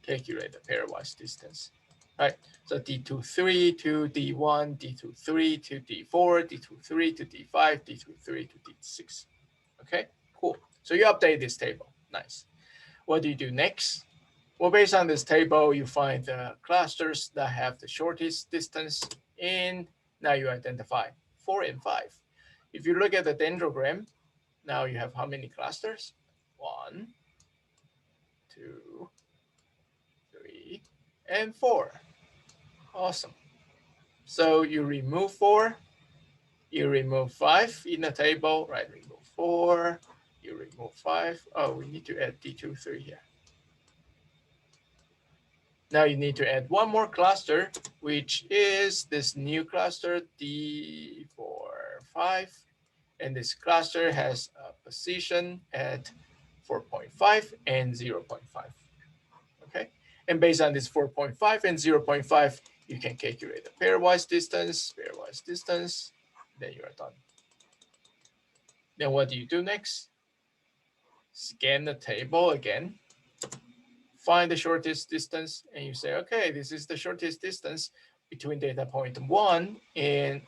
calculate the pairwise distance, right? So D2, 3 to D1, D2, 3 to D4, D2, 3 to D5, D2, 3 to D6. Okay, cool. So you update this table. Nice. What do you do next? Well, based on this table, you find the clusters that have the shortest distance, and now you identify 4 and 5. If you look at the dendrogram, now you have how many clusters? 1, 2, 3, and 4. Awesome. So you remove 4, you remove 5 in the table, right? Remove 4, you remove 5. Oh, we need to add D2, 3 here. Now you need to add one more cluster, which is this new cluster, D4, 5. And this cluster has a position at 4.5 and 0.5. Okay. And based on this 4.5 and 0.5, you can calculate the pairwise distance, then you are done. Then what do you do next? Scan the table again, find the shortest distance, and you say, okay, this is the shortest distance between data point 1 and,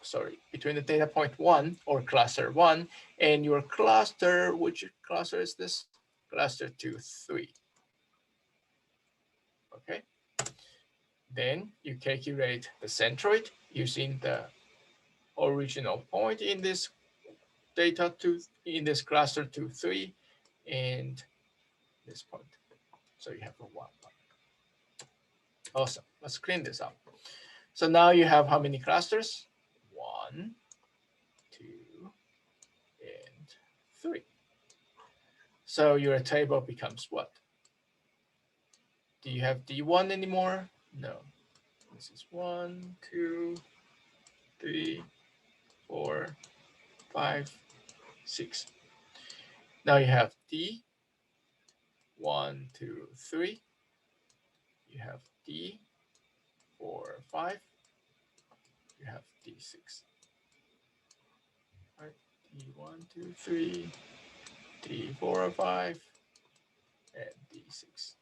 between the data point 1 or cluster 1 and your cluster, which cluster is this? Cluster 2, 3. Okay. Then you calculate the centroid using the original point in this in this cluster 2, 3, and this point. So you have a 1. Awesome. Let's clean this up. So now you have how many clusters? 1, 2, and 3. So your table becomes what? Do you have D1 anymore? No. This is 1, 2, 3, 4, 5, 6. Now you have D, 1, 2, 3. You have D, 4, 5. You have D6. Right? D1, 2, 3, D4, 5, and D6.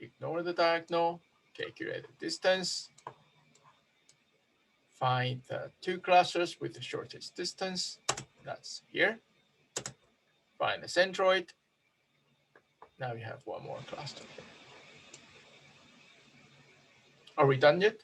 Ignore the diagonal, calculate the distance, find the 2 clusters with the shortest distance, that's here. Find the centroid. Now you have one more cluster here. Are we done yet?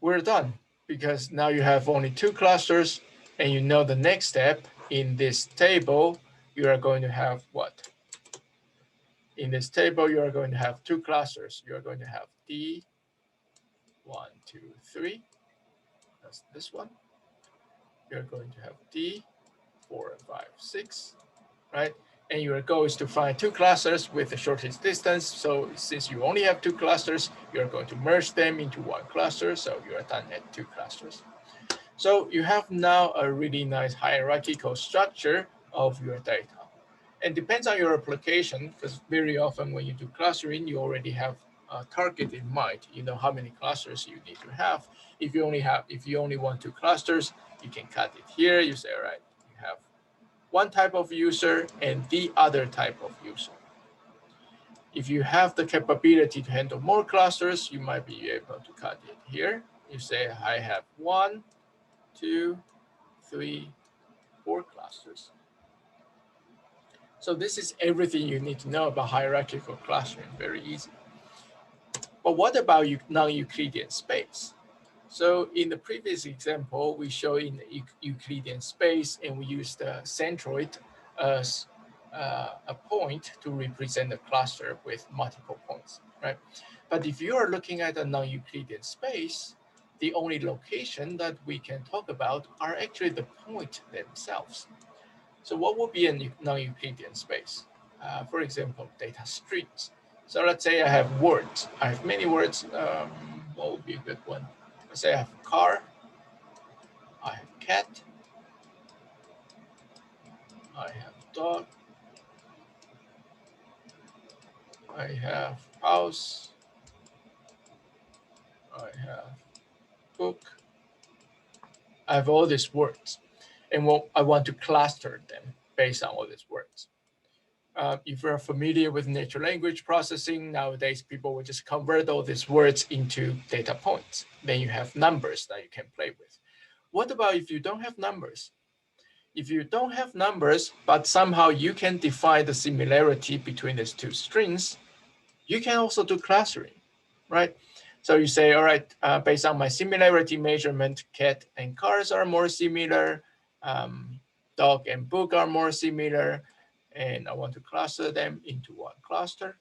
We're done, because now you have only 2 clusters, and you know the next step in this table, you are going to have what? In this table, you are going to have two clusters. You are going to have D1, 2, 3. That's this one. You're going to have D4, 5, 6, right? And your goal is to find two clusters with the shortest distance. So since you only have two clusters, you're going to merge them into one cluster. So you are done at two clusters. So you have now a really nice hierarchical structure of your data. And depends on your application, because very often when you do clustering, you already have a target in mind. You know how many clusters you need to have. If you only want two clusters, you can cut it here. You say, all right, you have one type of user and the other type of user. If you have the capability to handle more clusters, you might be able to cut it here. You say, I have 1, 2, 3, 4 clusters. So this is everything you need to know about hierarchical clustering, very easy. But what about non-Euclidean space? So in the previous example, we show in the Euclidean space, and we use the centroid as a point to represent a cluster with multiple points, right? But if you are looking at a non-Euclidean space, the only location that we can talk about are actually the point themselves. So what would be a non-Euclidean space? For example, data streams. So let's say I have words. I have many words. What would be a good one? Let's say I have car, I have cat, I have dog, I have house, I have book. I have all these words, and I want to cluster them based on all these words. If you're familiar with natural language processing, nowadays people will just convert all these words into data points. Then you have numbers that you can play with. What about if you don't have numbers? If you don't have numbers, but somehow you can define the similarity between these two strings, you can also do clustering, right? So you say, all right, based on my similarity measurement, cat and cars are more similar, dog and book are more similar, and I want to cluster them into one cluster.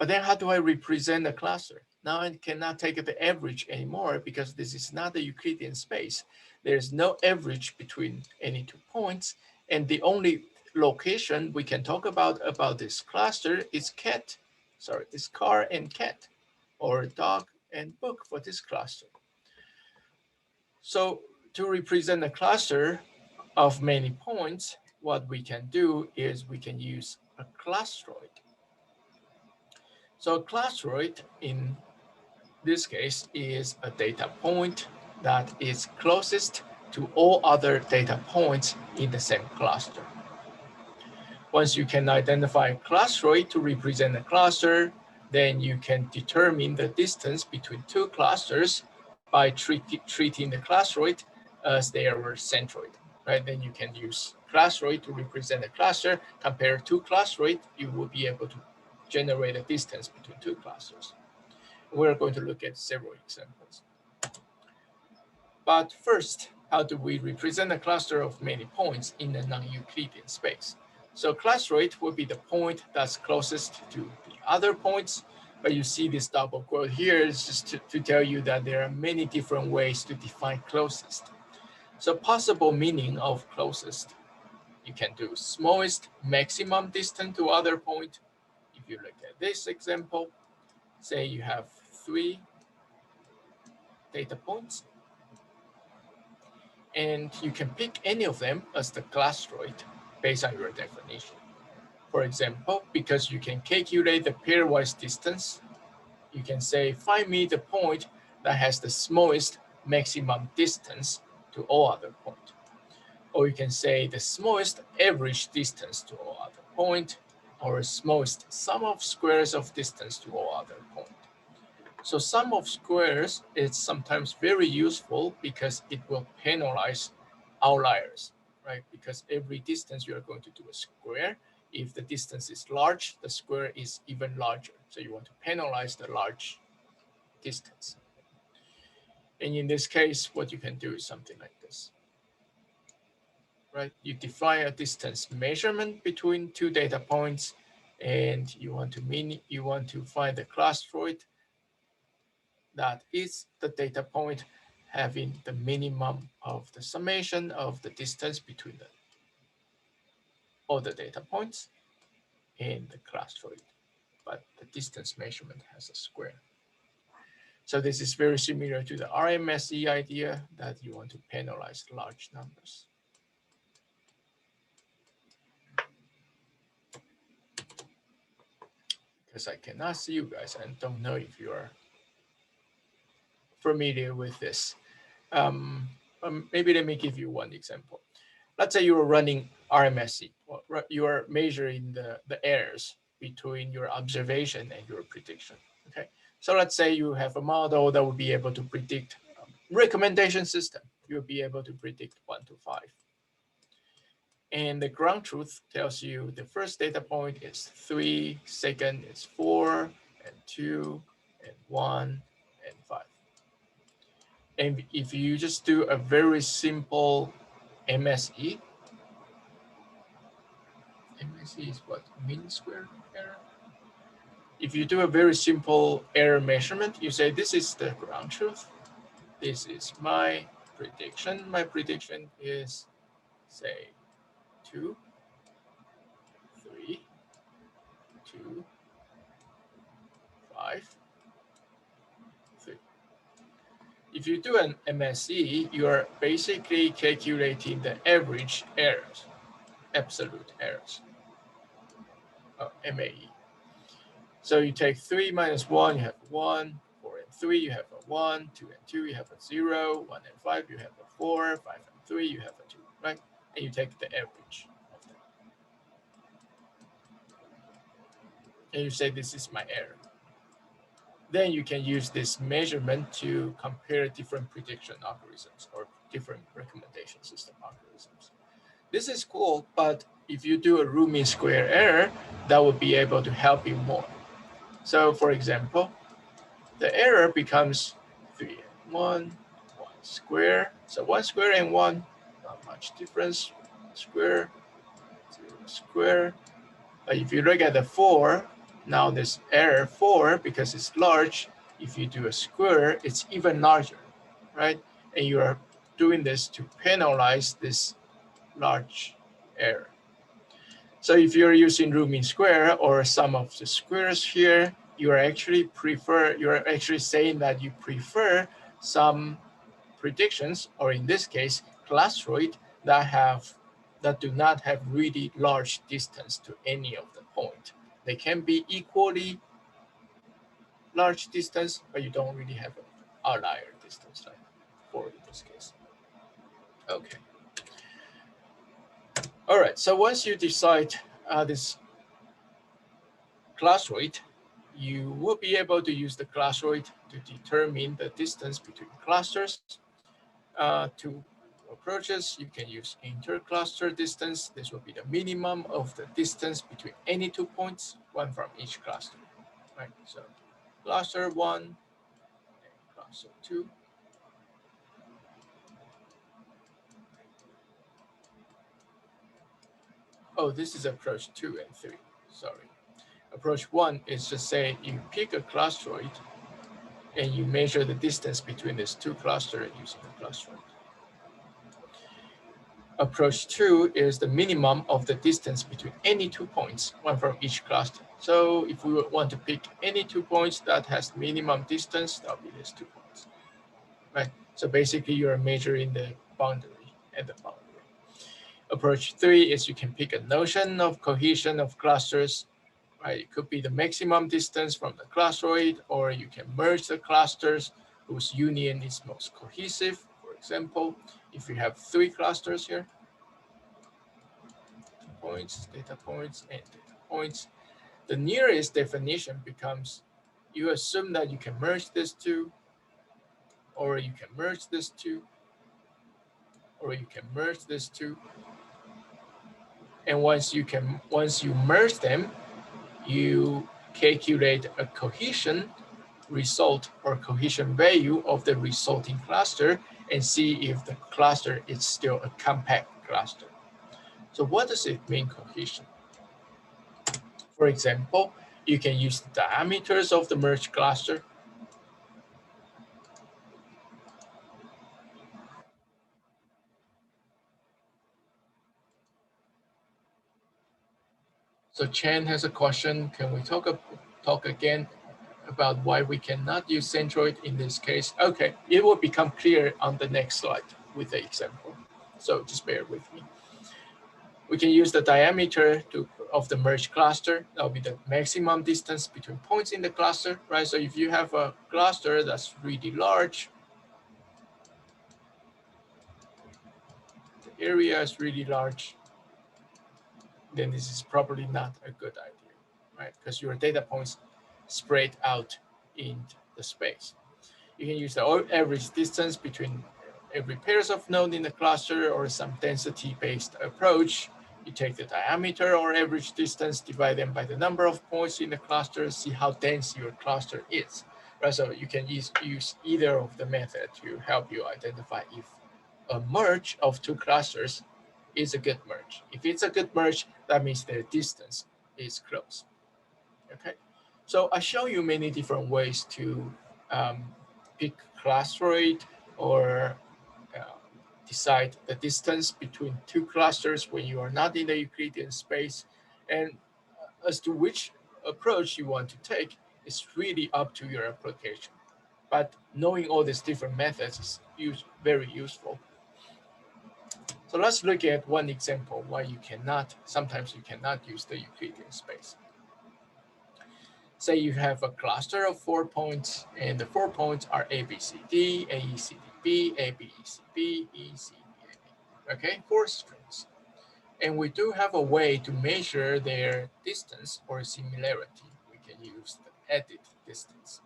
But then how do I represent the cluster? Now I cannot take the average anymore because this is not a Euclidean space. There's no average between any 2 points. And the only location we can talk about this cluster is car and cat, or dog and book for this cluster. So to represent a cluster of many points, what we can do is we can use a clustroid. So a clustroid in this case is a data point that is closest to all other data points in the same cluster. Once you can identify a clustroid to represent a cluster, then you can determine the distance between two clusters by treating the clustroid as their centroid, right? Then you can use clustroid to represent a cluster. Compare two clustroid, you will be able to generate a distance between two clusters. We're going to look at several examples. But first, how do we represent a cluster of many points in a non-Euclidean space? So clustroid will be the point that's closest to the other points. But you see this double quote here is just to tell you that there are many different ways to define closest. So possible meaning of closest, you can do smallest maximum distance to other point. If you look at this example, say you have 3 data points, and you can pick any of them as the clustroid based on your definition. For example, because you can calculate the pairwise distance, you can say, find me the point that has the smallest maximum distance to all other points. Or you can say the smallest average distance to all other points, or smallest sum of squares of distance to all other points. So sum of squares is sometimes very useful because it will penalize outliers, right? Because every distance you are going to do a square. If the distance is large, the square is even larger. So you want to penalize the large distance. And in this case, what you can do is something like this, right? You define a distance measurement between two data points, and you want to find the clastroid that is the data point having the minimum of the summation of the distance between all the data points in the clastroid, but the distance measurement has a square. So this is very similar to the RMSE idea that you want to penalize large numbers. Because I cannot see you guys and don't know if you are familiar with this. Maybe let me give you one example. Let's say you are running RMSE, or you are measuring the errors between your observation and your prediction. Okay, so let's say you have a model that will be able to predict recommendation system. You'll be able to predict 1 to 5. And the ground truth tells you the first data point is 3, second is 4, and 2, and 1, and 5. And if you just do a very simple MSE, MSE is what? Mean square error? If you do a very simple error measurement, you say this is the ground truth. This is my prediction. My prediction is, say, 2, 3, 2, 5, 3. If you do an MSE, you are basically calculating the average errors, absolute errors, MAE. So you take 3 minus 1, you have 1, 4 and 3, you have a 1, 2 and 2, you have a 0, 1 and 5, you have a 4, 5 and 3, you have a 2, right? And you take the average of them. And you say, this is my error. Then you can use this measurement to compare different prediction algorithms or different recommendation system algorithms. This is cool, but if you do a root mean square error, that would be able to help you more. So for example, the error becomes 3 and 1, 1 square. So 1 square and 1, not much difference. Square, 0 square. But if you look at the 4, now this error 4, because it's large, if you do a square, it's even larger, right? And you are doing this to penalize this large error. So if you're using root mean square or sum of the squares here, you're actually saying that you prefer some predictions, or in this case, clastroid that do not have really large distance to any of the point. They can be equally large distance, but you don't really have an outlier distance like 4 in this case. Okay. All right, so once you decide this clastroid, you will be able to use the clastroid to determine the distance between clusters. Two approaches, you can use intercluster distance. This will be the minimum of the distance between any 2 points, one from each cluster, right? So cluster 1 and cluster 2. Oh, this is approach 2 and 3, sorry. Approach 1 is just say you pick a clastroid and you measure the distance between these two clusters using the clastroid. Approach 2 is the minimum of the distance between any 2 points, one from each cluster. So if we want to pick any 2 points that has minimum distance, that'll be these 2 points, right? So basically you're measuring the boundary and the boundary. Approach 3 is you can pick a notion of cohesion of clusters, right? It could be the maximum distance from the clastroid, or you can merge the clusters whose union is most cohesive. For example, if you have 3 clusters here, points, data points, and data points, the nearest definition becomes you assume that you can merge this 2, or you can merge this 2, or you can merge this 2. And once you merge them, you calculate a cohesion result or cohesion value of the resulting cluster and see if the cluster is still a compact cluster. So what does it mean, cohesion? For example, you can use the diameters of the merged cluster. So Chen has a question. Can we talk again about why we cannot use centroid in this case? Okay, it will become clear on the next slide with the example. So just bear with me. We can use the diameter of the merged cluster. That'll be the maximum distance between points in the cluster, right? So if you have a cluster that's really large, the area is really large, then this is probably not a good idea, right? Because your data points spread out in the space. You can use the average distance between every pairs of nodes in the cluster or some density-based approach. You take the diameter or average distance, divide them by the number of points in the cluster, see how dense your cluster is. Right, so you can use either of the method to help you identify if a merge of two clusters is a good merge. If it's a good merge, that means their distance is close. Okay, so I show you many different ways to pick clusteroid or uh, decide the distance between two clusters when you are not in the Euclidean space. And as to which approach you want to take is really up to your application. But knowing all these different methods is very useful. So let's look at one example why sometimes you cannot use the Euclidean space. Say you have a cluster of 4 points, and the 4 points are A, B, C, D, A, E, C, D, B, A, B, E, C, B, E, C, D, A, B. Okay, 4 strings. And we do have a way to measure their distance or similarity. We can use the edit distance.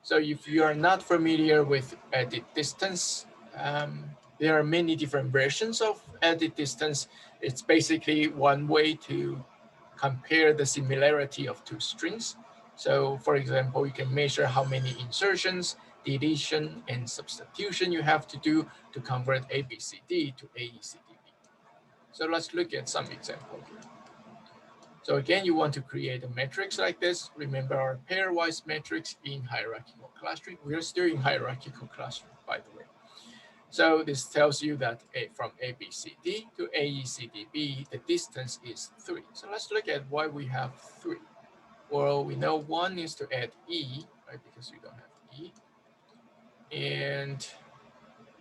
So if you are not familiar with edit distance, there are many different versions of edit distance. It's basically one way to compare the similarity of two strings. So for example, you can measure how many insertions, deletion, and substitution you have to do to convert ABCD to AECDB. So let's look at some example here. So again, you want to create a matrix like this. Remember our pairwise matrix in hierarchical clustering. We are still in hierarchical clustering, by the way. So this tells you that from ABCD to AECDB, the distance is 3. So let's look at why we have 3. Well, we know 1 is to add E, right, because you don't have E. And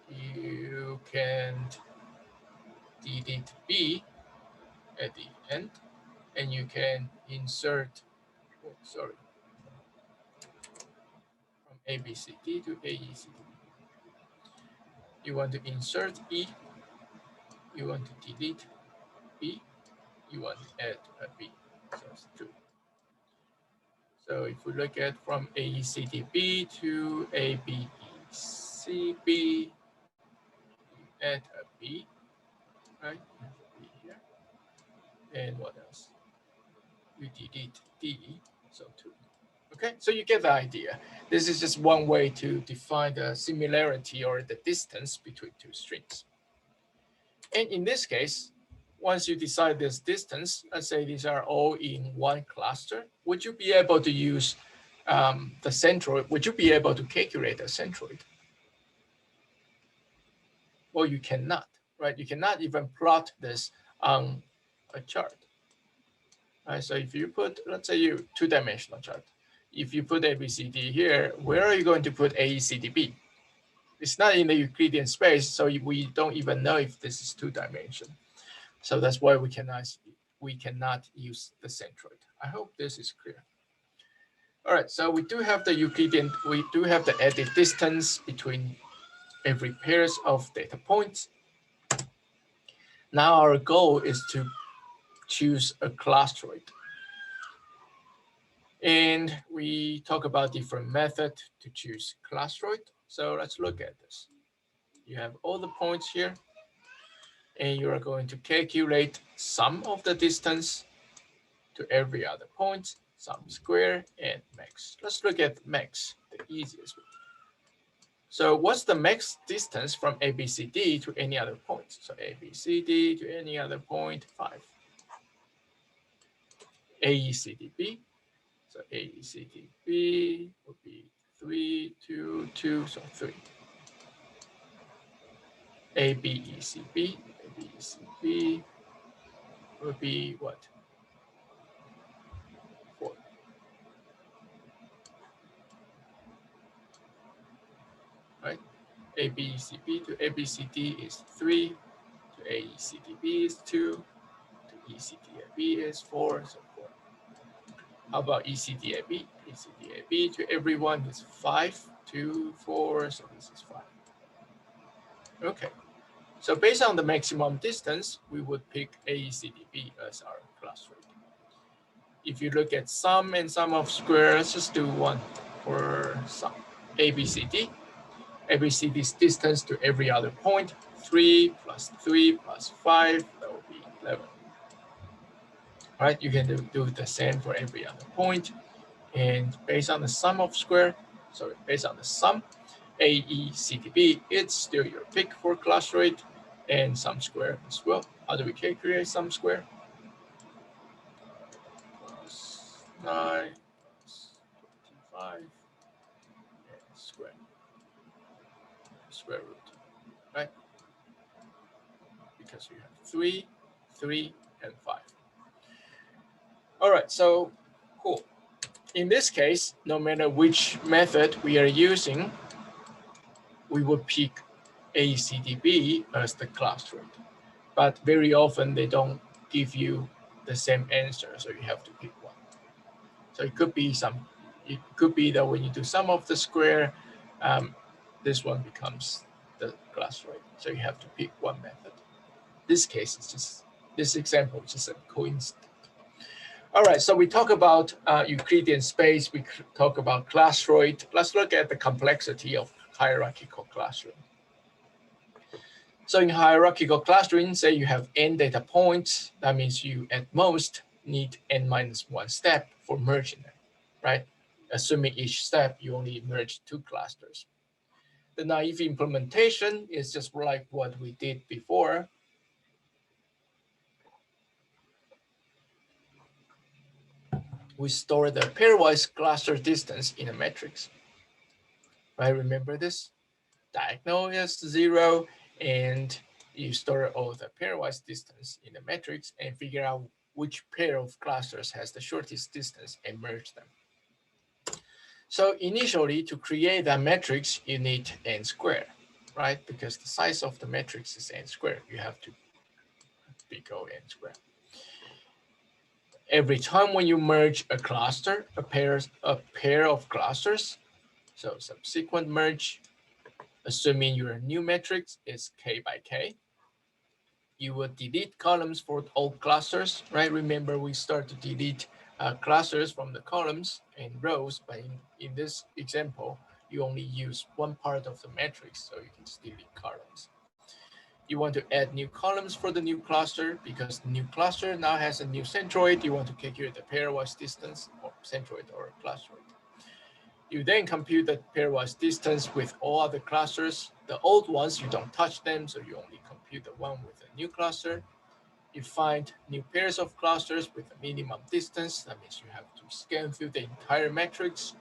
you can delete B at the end, and you can insert, from ABCD to AECD. You want to insert E, you want to delete B, you want to add a B. So it's 2. So if we look at from AECDB to ABECB, you add a B, right? You have a B here. And what else? You delete D, so 2. Okay, so you get the idea. This is just one way to define the similarity or the distance between two strings. And in this case, once you decide this distance, let's say these are all in one cluster, would you be able to use the centroid? Would you be able to calculate a centroid? Well, you cannot, right? You cannot even plot this on a chart. Right, so if you put, let's say you two-dimensional chart, if you put ABCD here, where are you going to put AECDB? It's not in the Euclidean space, so we don't even know if this is 2-dimensional. So that's why we cannot use the centroid. I hope this is clear. All right, so we do have the edit distance between every pairs of data points. Now our goal is to choose a clusteroid. And we talk about different methods to choose clusteroid. So let's look at this. You have all the points here, and you are going to calculate sum of the distance to every other point, sum square, and max. Let's look at max, the easiest way. So what's the max distance from ABCD to any other point? So ABCD to any other point, 5. AECDB. So AECDB would be 3, 2, 2, so 3. ABECB, ABECB would be what? 4. Right? ABECB to ABCD is 3, to AECDB is 2, to ECDAB is 4, so 4. How about ECDAB? ECDAB to everyone is 5, 2, 4, so this is 5. Okay, so based on the maximum distance, we would pick AECDB as our class rate. If you look at sum and sum of squares, let's just do one for sum. ABCD. ABCD's distance to every other point, 3 plus 3 plus 5, that will be 11. All right, you can do the same for every other point. And based on the sum of square, sorry, based on the sum, AECDB, it's still your pick for class rate and sum square as well. How do we calculate sum square? Plus 9 plus 25 and square root, right? Because we have 3, 3, and 5. All right, so cool. In this case, no matter which method we are using, we would pick AECDB as the class rate. But very often they don't give you the same answer, so you have to pick one. So it could be that when you do sum of the square, this one becomes the class rate. So you have to pick one method. This case is just, this example is just a coincidence. All right, so we talk about Euclidean space, we talk about class rate. Let's look at the complexity of hierarchical clustering. So in hierarchical clustering, say you have n data points, that means you at most need n minus 1 step for merging them, right? Assuming each step you only merge 2 clusters. The naive implementation is just like what we did before. We store the pairwise cluster distance in a matrix, right? Remember this? Diagonal is 0, and you store all the pairwise distance in the matrix and figure out which pair of clusters has the shortest distance and merge them. So initially, to create that matrix, you need n squared, right? Because the size of the matrix is n squared. You have to big O n squared. Every time when you merge a cluster, a pair of clusters, so subsequent merge, assuming your new matrix is k by k, you will delete columns for all clusters, right? Remember, we start to delete clusters from the columns and rows, but in this example, you only use one part of the matrix, so you can just delete columns. You want to add new columns for the new cluster because the new cluster now has a new centroid. You want to calculate the pairwise distance or centroid or clusteroid. You then compute the pairwise distance with all other clusters. The old ones, you don't touch them, so you only compute the one with a new cluster. You find new pairs of clusters with a minimum distance. That means you have to scan through the entire matrix,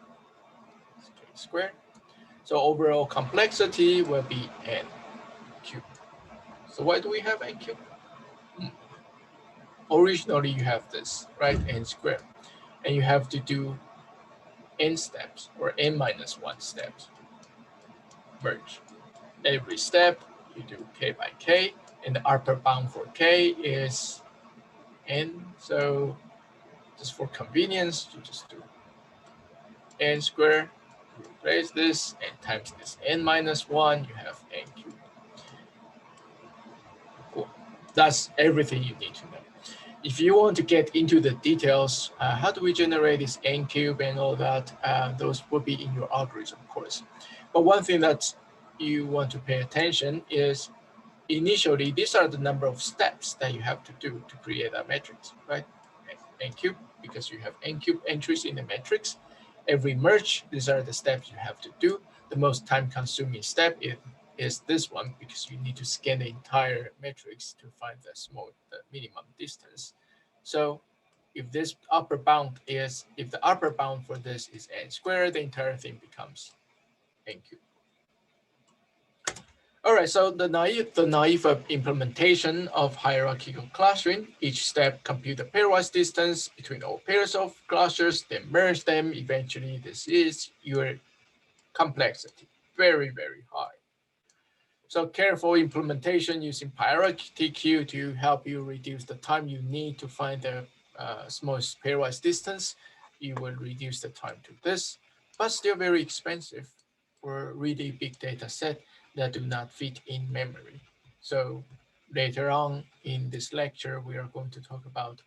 k squared. So overall complexity will be n cubed. So why do we have n cubed? Originally you have this, right, n squared, and you have to do n steps or n minus 1 steps merge. Every step you do k by k, and the upper bound for k is n. So just for convenience, you just do n squared, replace this, and times this n minus 1, you have n cubed. Cool. That's everything you need to know. If you want to get into the details, how do we generate this n cube and all that, those will be in your algorithm course. But one thing that you want to pay attention is initially, these are the number of steps that you have to do to create a matrix, right? N cube, because you have n cube entries in the matrix. Every merge, these are the steps you have to do. the most time-consuming step is this one, because you need to scan the entire matrix to find the minimum distance. So if the upper bound for this is n squared, the entire thing becomes n cubed. All right, so the naive implementation of hierarchical clustering, each step compute the pairwise distance between all pairs of clusters, then merge them. Eventually, this is your complexity, very, very high. So careful implementation using hierarchy queue to help you reduce the time you need to find the smallest pairwise distance. You will reduce the time to this, but still very expensive for really big data set that do not fit in memory. So later on in this lecture, we are going to talk about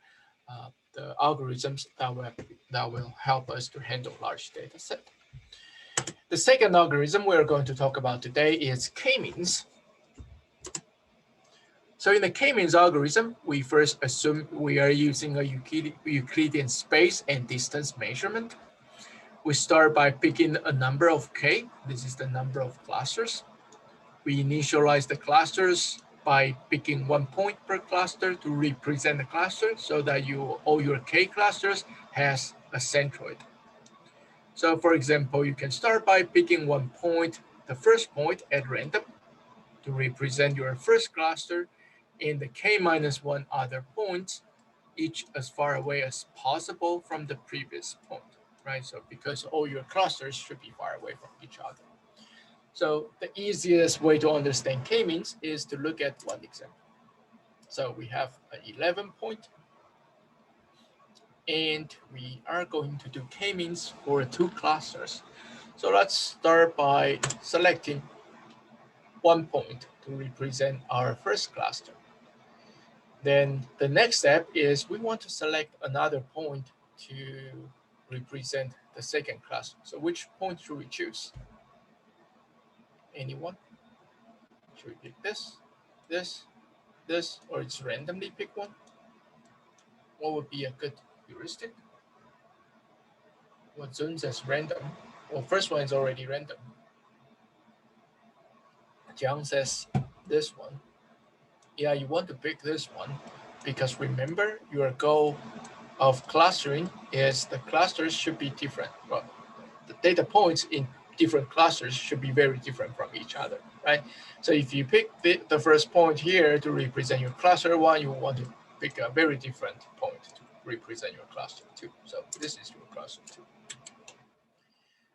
the algorithms that will help us to handle large data set. The second algorithm we're going to talk about today is k-means. So in the k-means algorithm, we first assume we are using a Euclidean space and distance measurement. We start by picking a number of k. This is the number of clusters. We initialize the clusters by picking 1 point per cluster to represent the cluster so that all your k clusters has a centroid. So for example, you can start by picking 1 point, the first point at random to represent your first cluster, and the k-1 other points, each as far away as possible from the previous point, right? So because all your clusters should be far away from each other. So the easiest way to understand k-means is to look at one example. So we have an 11 point, and we are going to do k-means for 2 clusters. So let's start by selecting 1 point to represent our first cluster. Then the next step is we want to select another point to represent the second cluster. So which point should we choose? Anyone? Should we pick this, or just randomly pick one? What would be a good heuristic? What zones as random? Well, first one is already random. Jiang says this one. Yeah, you want to pick this one because remember your goal of clustering is the clusters should be different. Well, the data points in different clusters should be very different from each other, right? So if you pick the first point here to represent your cluster 1, you want to pick a very different point to represent your cluster 2. So this is your cluster 2.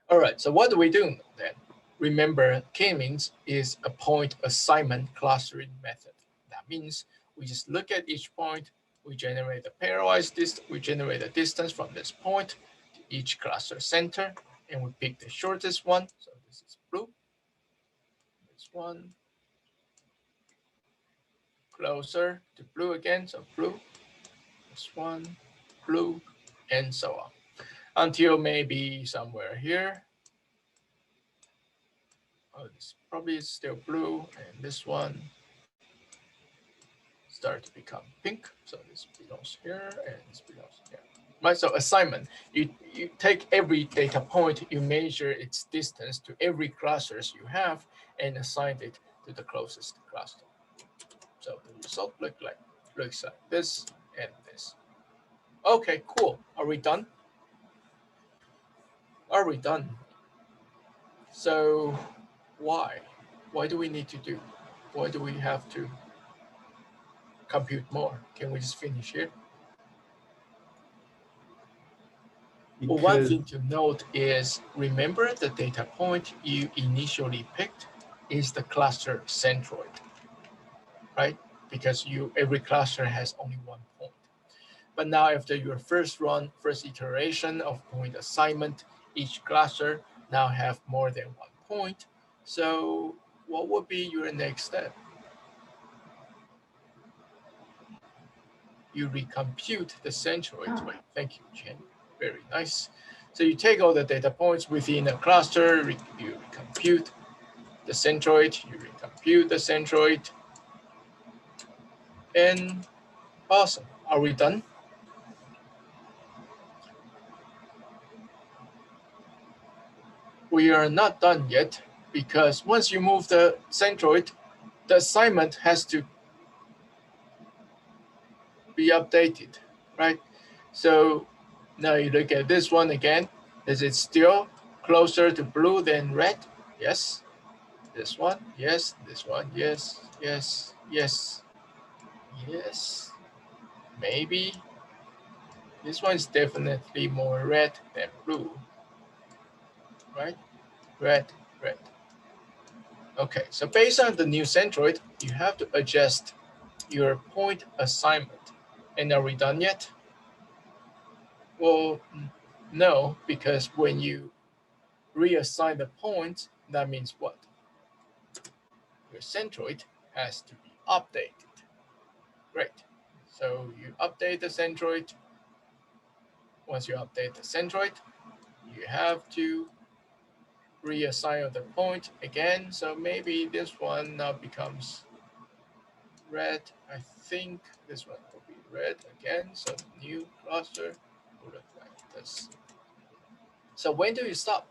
All right, so what do we do then? Remember, k-means is a point assignment clustering method. That means we just look at each point, we generate a pairwise distance, we generate a distance from this point to each cluster center, and we pick the shortest one. So this is blue. This one. Closer to blue again, so blue. This one, blue, and so on. Until maybe somewhere here. Oh, this probably is still blue, and this one start to become pink. So this belongs here, and this belongs here. Right, so assignment, you take every data point, you measure its distance to every clusters you have, and assign it to the closest cluster. So the result looks like this and this. Okay, cool. Are we done? Are we done? So why? Why do we need to do? Why do we have to compute more? Can we just finish here? Well, one thing to note is, remember the data point you initially picked is the cluster centroid, right? Because every cluster has only 1 point. But now after your first iteration of point assignment, each cluster now have more than 1 point. So what would be your next step? You recompute the centroid. Thank you, Jen. Very nice. So you take all the data points within a cluster, you recompute the centroid, and awesome. Are we done? we are not done yet, because once you move the centroid, the assignment has to be updated, right? So now you look at this one again. Is it still closer to blue than red? Yes. This one, yes. This one, yes, yes, yes, yes. Maybe. This one is definitely more red than blue, right? Red, red. Okay, so based on the new centroid, you have to adjust your point assignment. And are we done yet? Well, no, because when you reassign the points, that means what? Your centroid has to be updated. Great. So you update the centroid. Once you update the centroid, you have to reassign the point again. So maybe this one now becomes red. I think this one will be red again. So the new cluster will look like this. So when do you stop?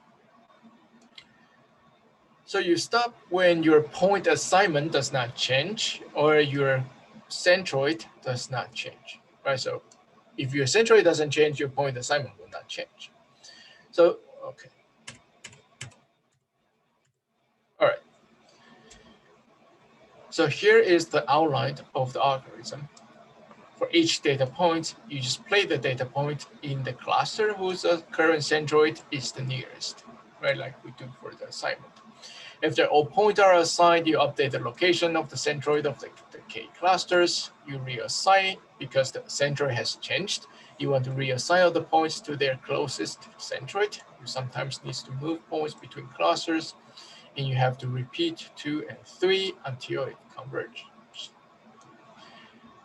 So you stop when your point assignment does not change or your centroid does not change, right? So if your centroid doesn't change, your point assignment will not change. So, okay. All right. So here is the outline of the algorithm. For each data point, you just play the data point in the cluster whose current centroid is the nearest, right? Like we do for the assignment. If all points are assigned, you update the location of the centroid of the K clusters. You reassign because the centroid has changed. You want to reassign all the points to their closest centroid. You sometimes need to move points between clusters, and you have to repeat 2 and 3 until it converges.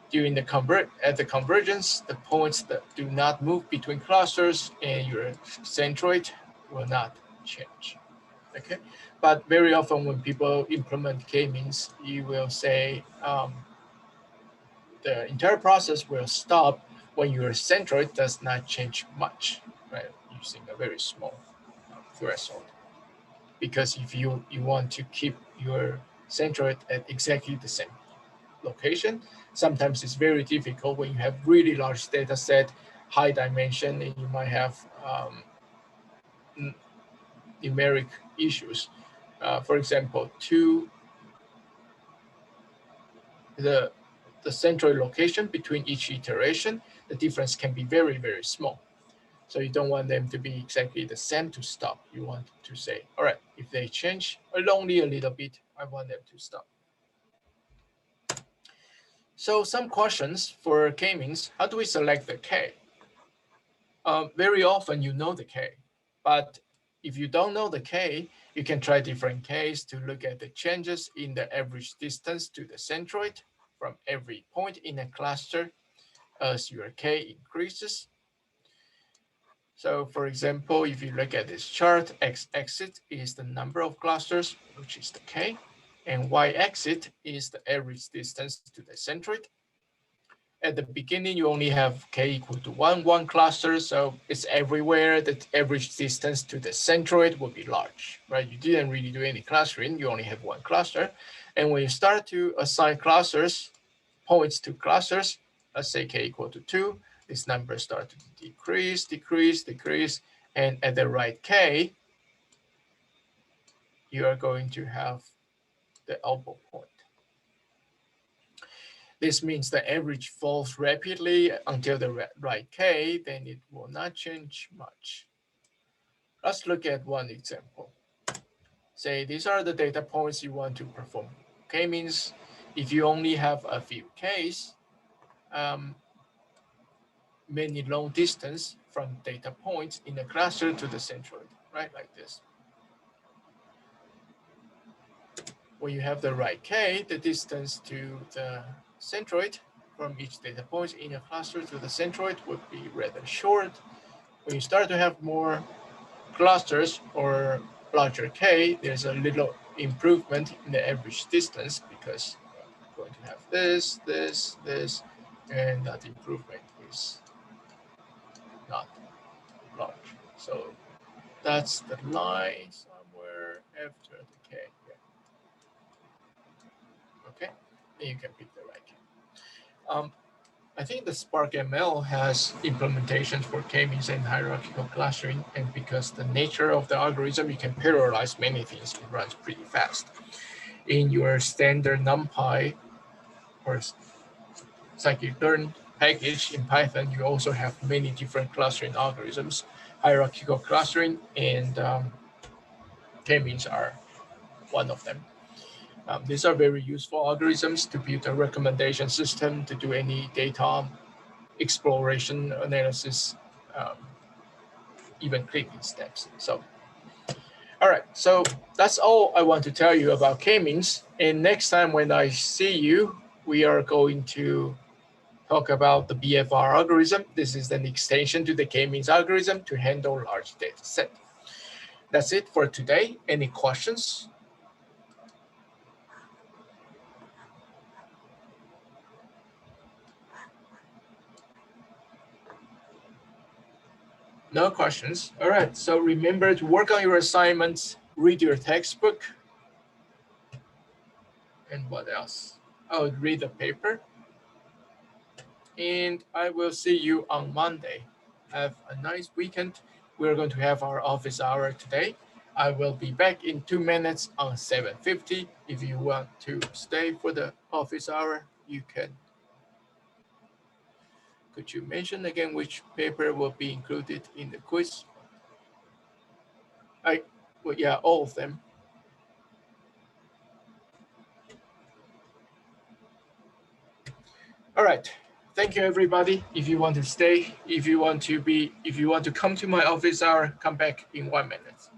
During the convergence, the points that do not move between clusters and your centroid will not change. Okay, but very often when people implement k-means, you will say the entire process will stop when your centroid does not change much, right? Using a very small threshold. Because if you want to keep your centroid at exactly the same location, sometimes it's very difficult when you have really large data set, high dimension, and you might have numeric issues. For example, the centroid location between each iteration, the difference can be very, very small. So you don't want them to be exactly the same to stop. You want to say, all right, if they change only a little bit, I want them to stop. So some questions for k-means. How do we select the k? Very often you know the k, but if you don't know the k, you can try different k's to look at the changes in the average distance to the centroid from every point in a cluster as your k increases. So for example, if you look at this chart, x-axis is the number of clusters, which is the k, and y-axis is the average distance to the centroid. At the beginning, you only have k equal to 1 cluster, so it's everywhere. The average distance to the centroid will be large, right? You didn't really do any clustering, you only have 1 cluster. And when you start to assign clusters, points to clusters, let's say k equal to 2, this number start to decrease, decrease, decrease, and at the right k, you are going to have the elbow point. This means the average falls rapidly until the right k, then it will not change much. Let's look at one example. Say these are the data points you want to perform. K-means if you only have a few k's, many long distance from data points in a cluster to the centroid, right? Like this. When you have the right k, the distance to the centroid from each data point in a cluster to the centroid would be rather short. When you start to have more clusters or larger k, there's a little improvement in the average distance because you're going to have this, this, this, and that improvement is not large. So that's the line somewhere after the K. Yeah. Okay, and you can pick the right K. I think the Spark ML has implementations for k-means and hierarchical clustering, and because the nature of the algorithm, you can parallelize many things. It runs pretty fast. In your standard NumPy or scikit-learn package in Python, you also have many different clustering algorithms. Hierarchical clustering and k-means are one of them. These are very useful algorithms to build a recommendation system, to do any data exploration, analysis, um, even clicking steps. So, all right, so that's all I want to tell you about k-means. And next time when I see you, we are going to talk about the BFR algorithm. This is an extension to the k-means algorithm to handle large data set. That's it for today. Any questions? No questions. All right, so remember to work on your assignments, read your textbook, and what else? Oh, read the paper. And I will see you on Monday. Have a nice weekend. We're going to have our office hour today. I will be back in 2 minutes on 7:50. If you want to stay for the office hour, you can. Could you mention again which paper will be included in the quiz? Well, yeah, all of them. All right. Thank you, everybody. If you want to stay, if you want to come to my office hour, come back in 1 minute.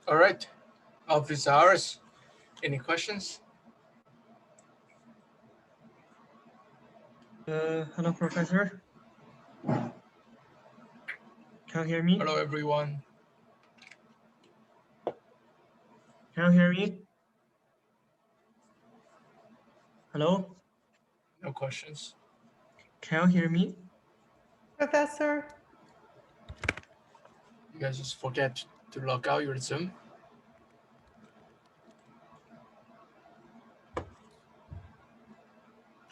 All right. Office hours. Any questions? Hello, Professor. Can you hear me? Hello, everyone. Can you hear me? Hello? No questions. Can you hear me? Professor? You guys just forget to log out your Zoom.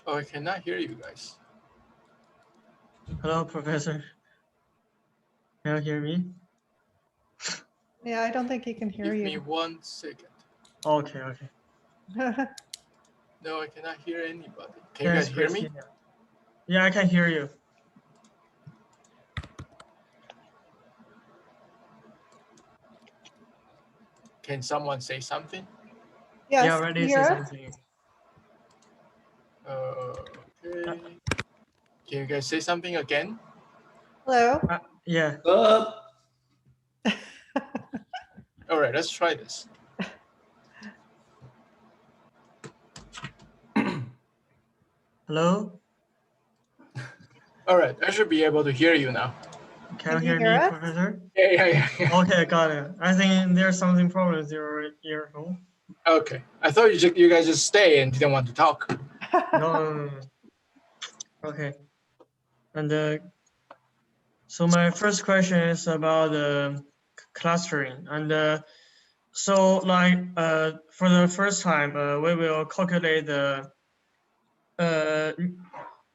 Oh, I cannot hear you guys. Hello, Professor. Can you hear me? Yeah, I don't think he can hear Give me you. 1 second. Okay, okay. No, I cannot hear anybody. Can you Yes, guys hear me? Christina. Yeah, I can hear you. Can someone say something? Yeah, Yes, ready can you to say hear us? something. Okay. Can you guys say something again? Hello? Yeah. All right, let's try this. Hello? All right, I should be able to hear you now. Can you Can you hear hear me, us? Professor? Yeah. Okay, got it. I think there's something problem with your earphone. Okay, I thought you guys just stay and didn't want to talk. No. Okay. And so my first question is about clustering. And so like for the first time, we will calculate the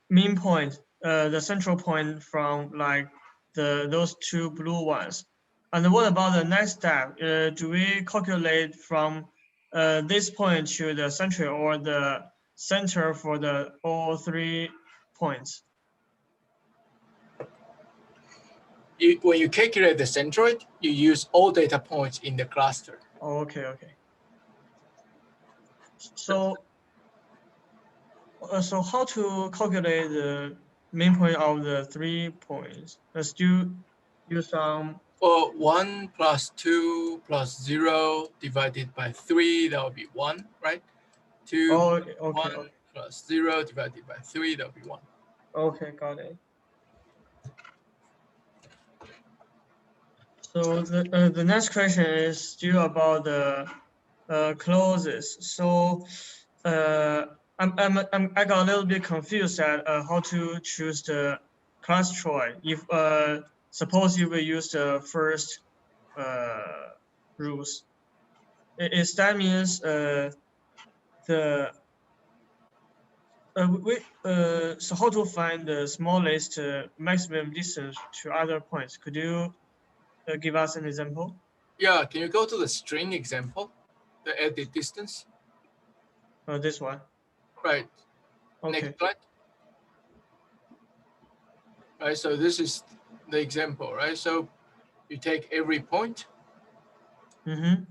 mean point, the central point from like those two blue ones. And what about the next step? Do we calculate from this point to the center or the center for the all 3 points? When you calculate the centroid, you use all data points in the cluster. Oh, okay. So so how to calculate the mean point of the 3 points? Let's use some. Well, 1 plus 2 plus 0 divided by 3, that would be 1, right? 2 Oh, plus okay. 1 plus 0 divided by 3, that would be 1. Okay, got it. So the next question is still about the clauses. So I got a little bit confused at how to choose the clusteroid. If suppose you will use the first rules, is that means the so how to find the smallest maximum distance to other points? Could you give us an example? Yeah, can you go to the string example, the edit distance? This one. Right, Okay. next slide. Right, so this is the example, right? So you take every point, Mm-hmm.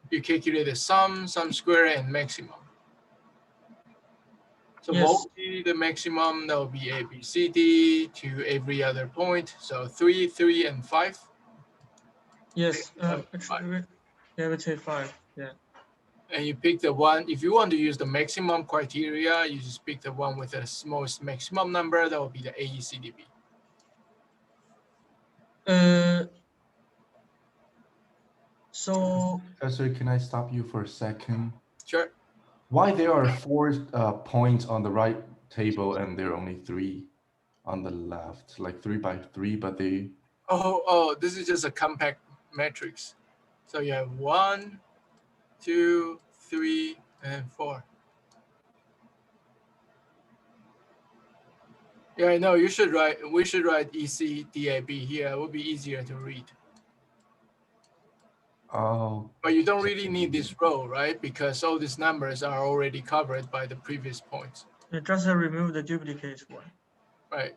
you calculate the sum square, and maximum. So Yes. multi the maximum, that will be A, B, C, D to every other point. So 3, 3, and 5. Yes. Five. Actually, yeah, we take 5. Yeah. And you pick the one, if you want to use the maximum criteria, you just pick the one with the smallest maximum number, that will be the AECDB. So Professor, can I stop you for a second? Sure. Why there are 4 points on the right table and there are only 3 on the left, like 3 by 3, but they... Oh, this is just a compact matrix. So you have 1, 2, 3, and 4. Yeah, I know. We should write ECDAB here. It would be easier to read. Oh, But you don't really need this row, right? Because all these numbers are already covered by the previous points. just remove the duplicate one. Right.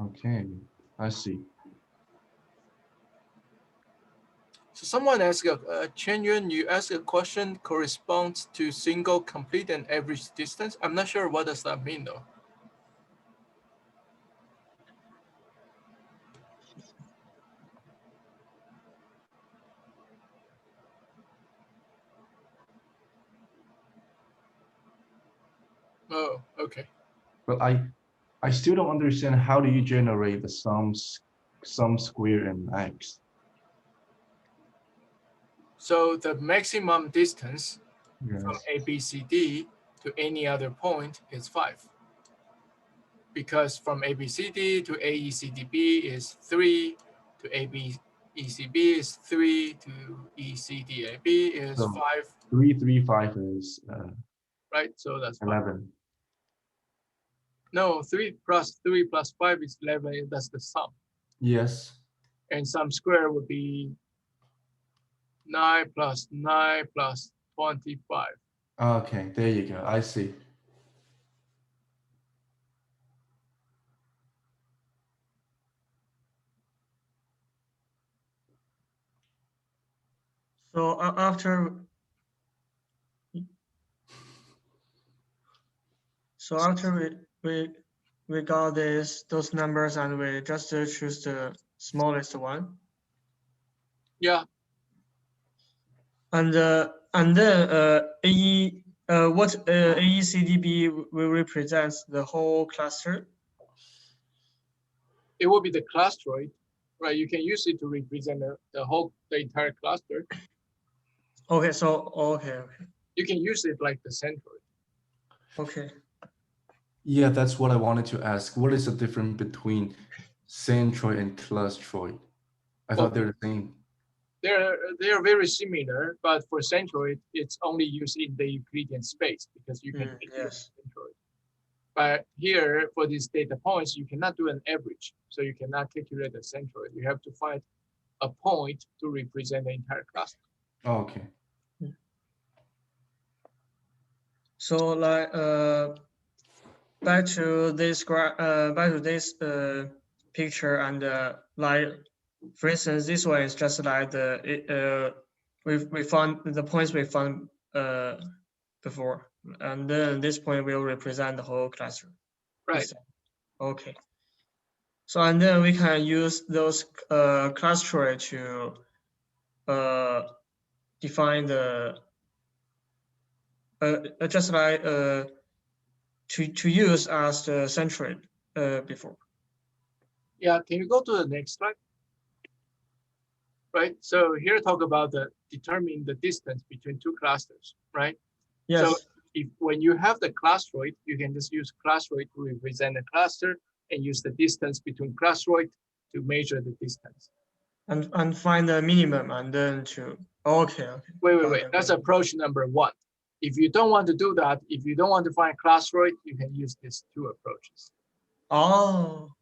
okay. I see. So someone asked, Chen Yun, you asked a question corresponds to single, complete, and average distance. I'm not sure what does that mean though. Oh, okay. But I still don't understand, how do you generate the sum square and max? So the maximum distance Yes. from ABCD to any other point is 5. Because from ABCD to AECDB is 3, to ABECB is 3, to ECDAB is So 5. 3, 3, 5 is Right? So that's 5. 11. No, 3 plus 3 plus 5 is 11. That's the sum. Yes. And sum square would be 9 plus 9 plus 25. Okay, there you go. I see. So after we got those numbers and we just choose the smallest one. Yeah, And then AECDB will represent the whole cluster. it will be the clustroid, right? You can use it to represent the entire cluster. Okay, so okay. You can use it like the centroid. Okay. Yeah, that's what I wanted to ask. What is the difference between centroid and clustroid? I thought they're the same. They're very similar, but for centroid, it's only used in the Euclidean space because you can Yes. centroid. But here, for these data points, you cannot do an average. So you cannot calculate a centroid. You have to find a point to represent the entire cluster. Oh, okay. So like back to this picture and like for instance, this one is just like we found the points we found before, and then this point will represent the whole cluster. Right. Okay. So and then we can use those cluster to define the just like to use as the centroid before. Yeah, can you go to the next slide? Right, so here talk about determine the distance between two clusters, right? Yes. So when you have the clustroid, you can just use clustroid to represent the cluster and use the distance between clustroid to measure the distance. And find the minimum and then to, okay. Wait, that's approach number 1. If you don't want to do that, if you don't want to find clustroid, you can use these 2 approaches. Oh.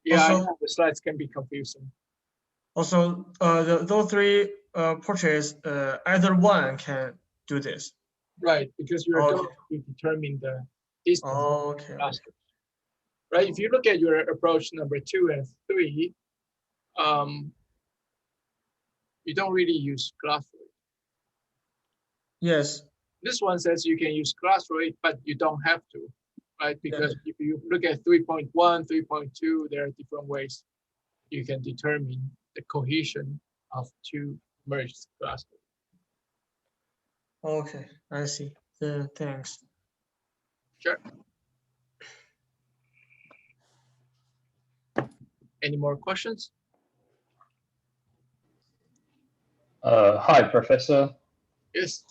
Yeah, Also, I know the slides can be confusing. Also, those 3 approaches, either one can do this. Right, because you're going to determine the distance of the clusters. Right, if you look at your approach number 2 and 3, you don't really use clustroid. Yes. This one says you can use clustroid, but you don't have to, right? Because if you look at 3.1, 3.2, there are different ways you can determine the cohesion of 2 merged clusters. Okay, I see. Thanks. Sure. Any more questions? Hi, Professor. Yes.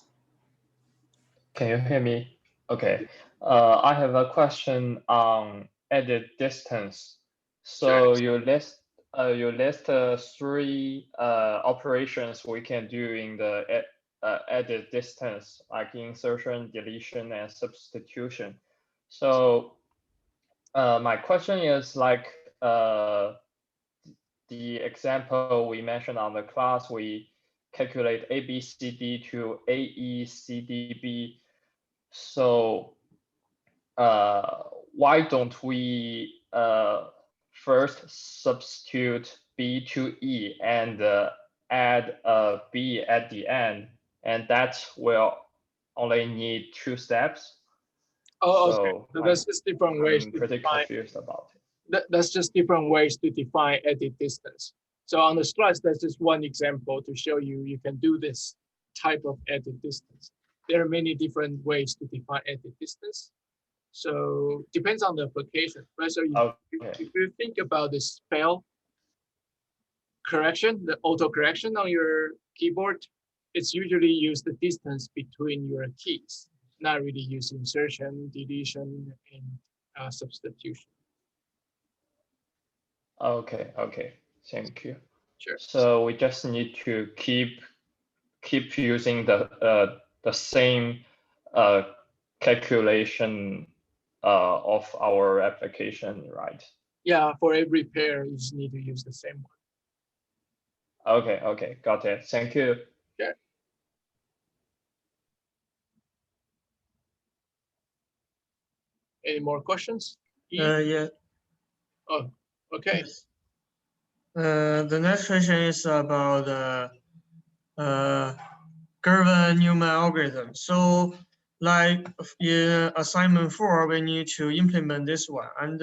Can you hear me? Okay. I have a question on edit distance. So you list 3 operations we can do in the edit distance, like insertion, deletion, and substitution. So my question is like the example we mentioned on the class, we calculate ABCD to AECDB. So why don't we first substitute B to E and add a B at the end, and that will only need 2 steps? Oh, okay. So that's just different ways. I'm pretty confused about it. That's just different ways to define edit distance. So on the slides, that's just one example to show you can do this type of edit distance. There are many different ways to define edit distance. So depends on the application, right? So if you think about the spell correction, the auto correction on your keyboard, it's usually use the distance between your keys, not really use insertion, deletion, and substitution. Okay, thank you. Sure. So we just need to keep using the same calculation of our application, right? Yeah, for every pair, you just need to use the same one. Okay, got it. Thank you. Any more questions? Yeah. Oh, okay. Yes. The next question is about Gervin-Newman algorithm. So, like in assignment 4, we need to implement this one, and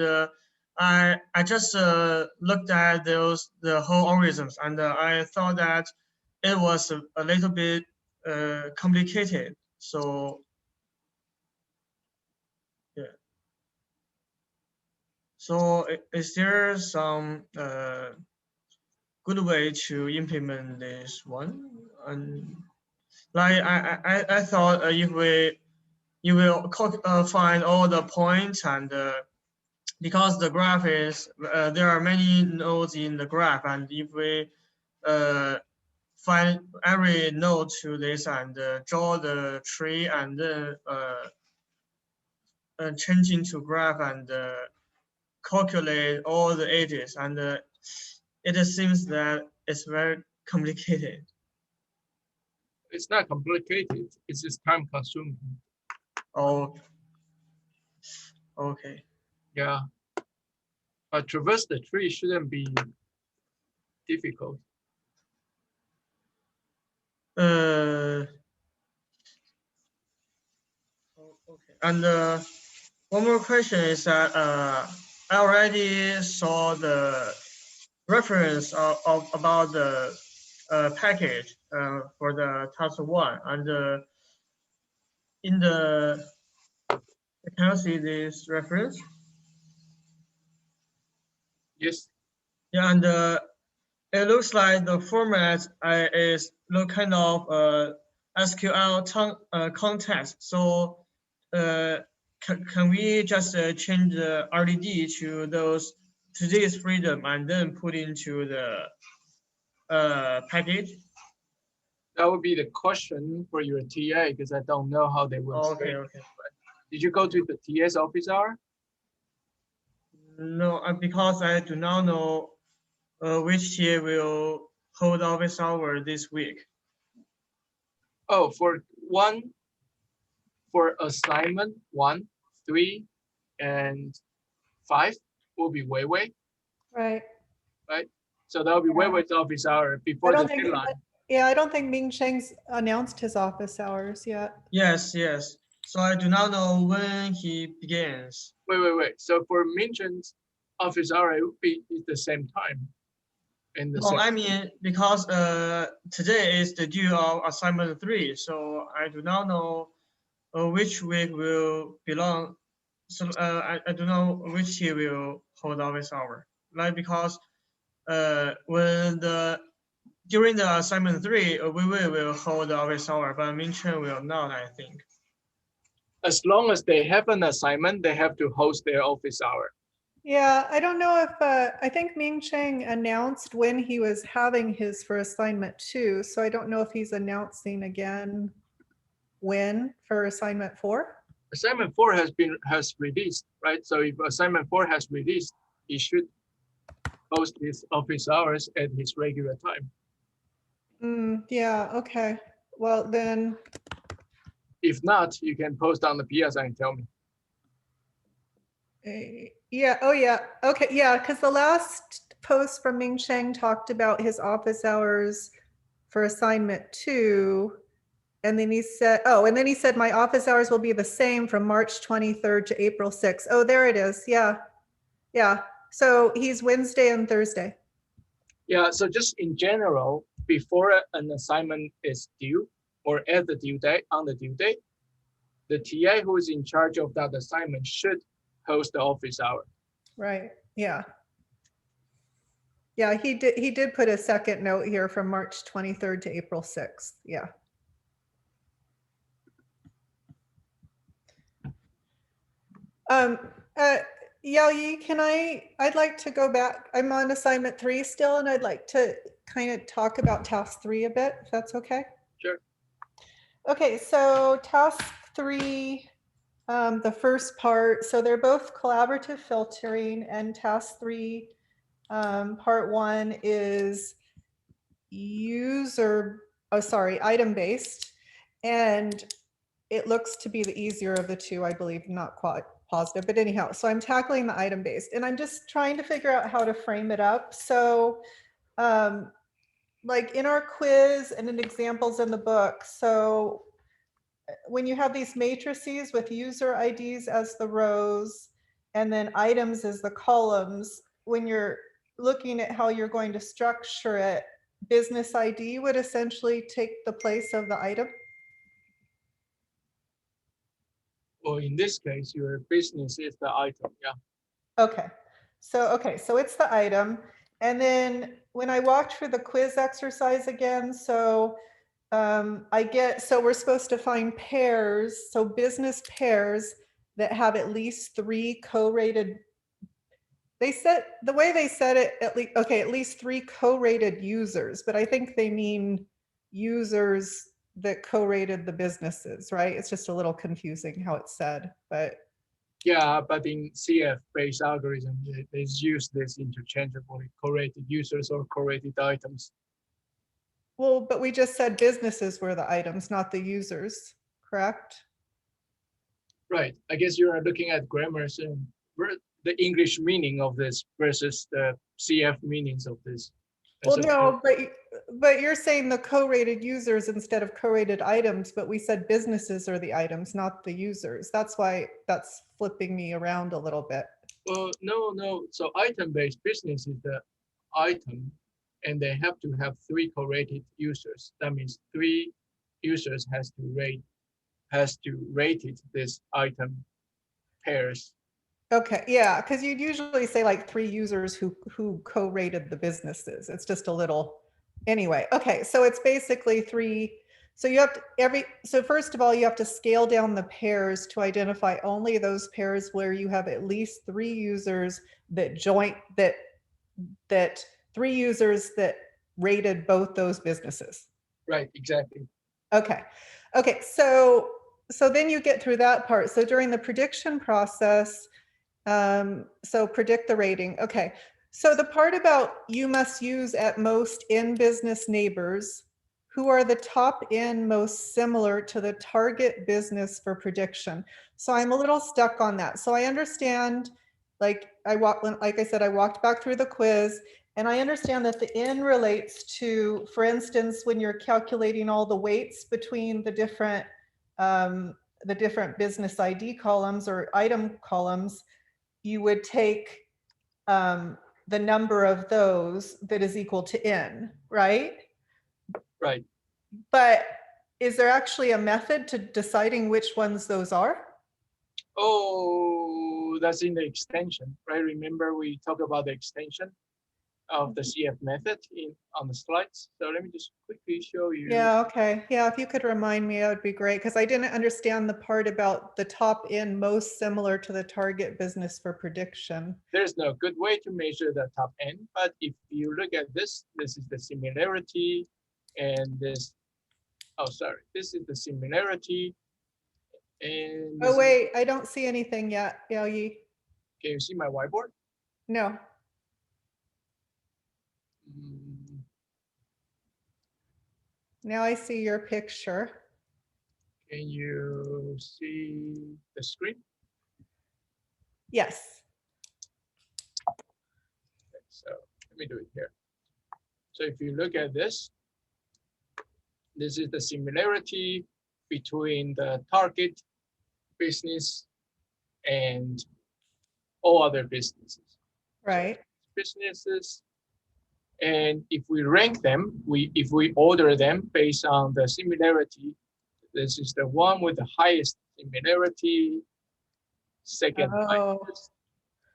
I just looked at the whole algorithms, and I thought that it was a little bit complicated. So, yeah. So, is there some good way to implement this one? And like I thought if you will find all the points and because the graph is there are many nodes in the graph, and if we find every node to this and draw the tree and then change into graph and calculate all the edges, and it seems that it's very complicated. It's not complicated. It's just time consuming. Oh, okay. Yeah. But traverse the tree shouldn't be difficult. Okay. And one more question is that I already saw the reference about the package for the task 1, and in the can you see this reference? Yes. Yeah, and it looks like the format is kind of SQL context. So can we just change the RDD to this freedom and then put into the package? That would be the question for your TA because I don't know how they will Okay, say. okay. Did you go to the TA's office hour? No, because I do not know which TA will hold office hour this week. Oh, for assignment 1, 3, and 5 will be Weiwei, Right. right? So that will be Yeah. Weiwei's office hour I before the don't think, deadline. yeah, I don't think Ming Cheng's announced his office hours yet. Yes, yes. So I do not know when he begins. Wait. So for Minchun's office hour, it would be the same time. In the No, same. I mean, because today is the due of assignment 3, so I do not know which week will belong. So I don't know which he will hold office hour. Like because during the assignment 3, we will hold office hour, but Minchen will not, I think. As long as they have an assignment, they have to host their office hour. Yeah, I don't know if, I think Ming Cheng announced when he was having his for assignment 2. So I don't know if he's announcing again when for assignment 4. Assignment 4 has released, right? So if assignment 4 has released, he should host his office hours at his regular time. Yeah, okay. Well, then, If not, you can post on the PS and tell me. yeah, oh yeah, okay, yeah, because the last post from Ming Cheng talked about his office hours for assignment 2. And then he said, my office hours will be the same from March 23rd to April 6th. Oh, there it is. Yeah. Yeah. So he's Wednesday and Thursday. Yeah, so just in general, before an assignment is due or at the due date, on the due date, the TA who is in charge of that assignment should host the office hour. Right. Yeah. Yeah, he did put a second note here from March 23rd to April 6th. Yeah. Yao Yi, I'd like to go back. I'm on assignment 3 still, and I'd like to kind of talk about task 3 a bit, if that's okay. Sure. Okay, so task 3, The first part, so they're both collaborative filtering, and task 3, part 1 is item based, and it looks to be the easier of the two, I believe, not quite positive, but anyhow, so I'm tackling the item based, and I'm just trying to figure out how to frame it up. So like in our quiz and in examples in the book, so when you have these matrices with user IDs as the rows and then items as the columns, when you're looking at how you're going to structure it, business ID would essentially take the place of the item. Well, in this case, your business is the item. Yeah. Okay, so it's the item. And then when I walked through the quiz exercise again, so we're supposed to find pairs, so business pairs that have at least 3 co-rated. They said, the way they said it, at least 3 co-rated users, but I think they mean users that co-rated the businesses, right? It's just a little confusing how it's said, but. Yeah, but in CF-based algorithm, they use this interchangeably, co-rated users or co-rated items. Well, but we just said businesses were the items, not the users, correct? Right. I guess you are looking at grammars and the English meaning of this versus the CF meanings of this. Well, no, but you're saying the co-rated users instead of co-rated items, but we said businesses are the items, not the users. That's why that's flipping me around a little bit. Well, no. So item-based business is the item, and they have to have 3 co-rated users. That means 3 users has to rate it this item pairs. Okay, yeah, because you'd usually say like 3 users who co-rated the businesses. It's just a little, anyway. Okay, so it's basically 3. So you have to so first of all, you have to scale down the pairs to identify only those pairs where you have at least 3 users that that 3 users that rated both those businesses. Right, exactly. Okay, so then you get through that part. So during the prediction process, so predict the rating. Okay, so the part about you must use at most in business neighbors who are the top in most similar to the target business for prediction. So I'm a little stuck on that. So I understand, like I said, I walked back through the quiz, and I understand that the in relates to, for instance, when you're calculating all the weights between the different business ID columns or item columns, you would take the number of those that is equal to n, right? Right. But is there actually a method to deciding which ones those are? Oh, that's in the extension, right? Remember we talked about the extension of the CF method on the slides. So let me just quickly show you. Yeah, okay. Yeah, if you could remind me, that would be great, because I didn't understand the part about the top in most similar to the target business for prediction. There's no good way to measure the top end, but if you look at this is the similarity, and this, this is the similarity. And oh wait, I don't see anything yet, Yaoyi. Can you see my whiteboard? No. Now I see your picture. Can you see the screen? Yes. Okay, so let me do it here. So if you look at this is the similarity between the target business and all other businesses. Right. So businesses, and if we rank them, if we order them based on the similarity, this is the one with the highest similarity, second highest,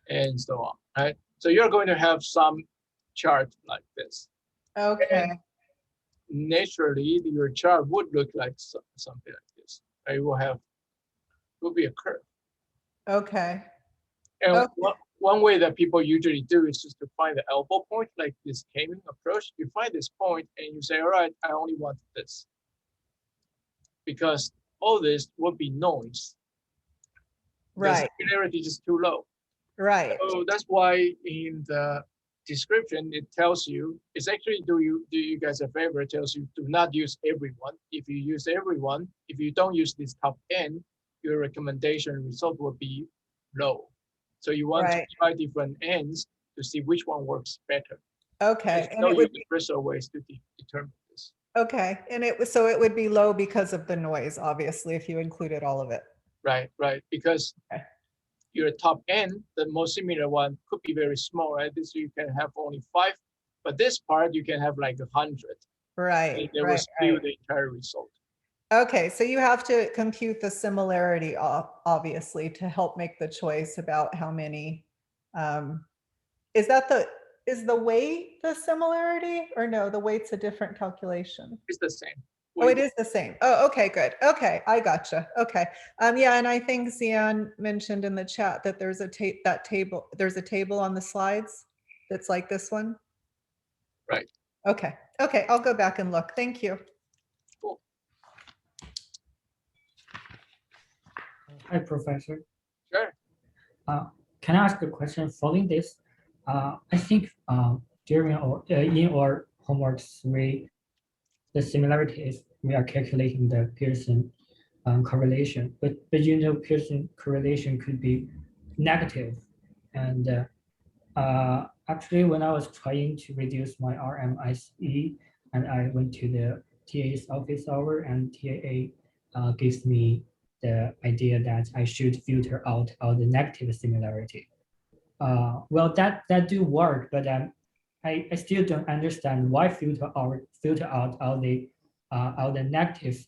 and so on, right? So you're going to have some chart like this. Okay. And naturally, your chart would look like something like this. It will be a curve. Okay. And Okay. one way that people usually do is just to find the elbow point, like this K-mean approach. You find this point and you say, all right, I only want this. Because all this would be noise. Right, similarity is too low. right. So that's why in the description it tells you, it's actually do you guys a favor, it tells you do not use everyone. If you use everyone, if you don't use this top n, your recommendation result will be low. So you want to Right. try different n's to see which one works better. Okay, and There's it would, universal ways to determine this. okay, and so it would be low because of the noise, obviously, if you included all of it. Right, because Okay. your top n, the most similar one, could be very small, right? This you can have only 5, but this part you can have like 100. Right, They will right, skew right. the entire result. Okay, so you have to compute the similarity, obviously, to help make the choice about how many. Is the weight the similarity, or no, the weight's a different calculation? It's the same. Oh, it is the same. Oh, okay, good. Okay, I gotcha. Okay. Yeah, and I think Xian mentioned in the chat that there's a there's a table on the slides that's like this one. Right. Okay. Okay, I'll go back and look. Thank you. Cool. Hi, Professor. Sure. Can I ask a question following this? I think during in our homework 3, the similarity is we are calculating the Pearson correlation, but you know Pearson correlation could be negative, and actually when I was trying to reduce my RMSE and I went to the TA's office hour, and TAA gives me the idea that I should filter out all the negative similarity. Well, that do work, but I still don't understand why filter out all the negative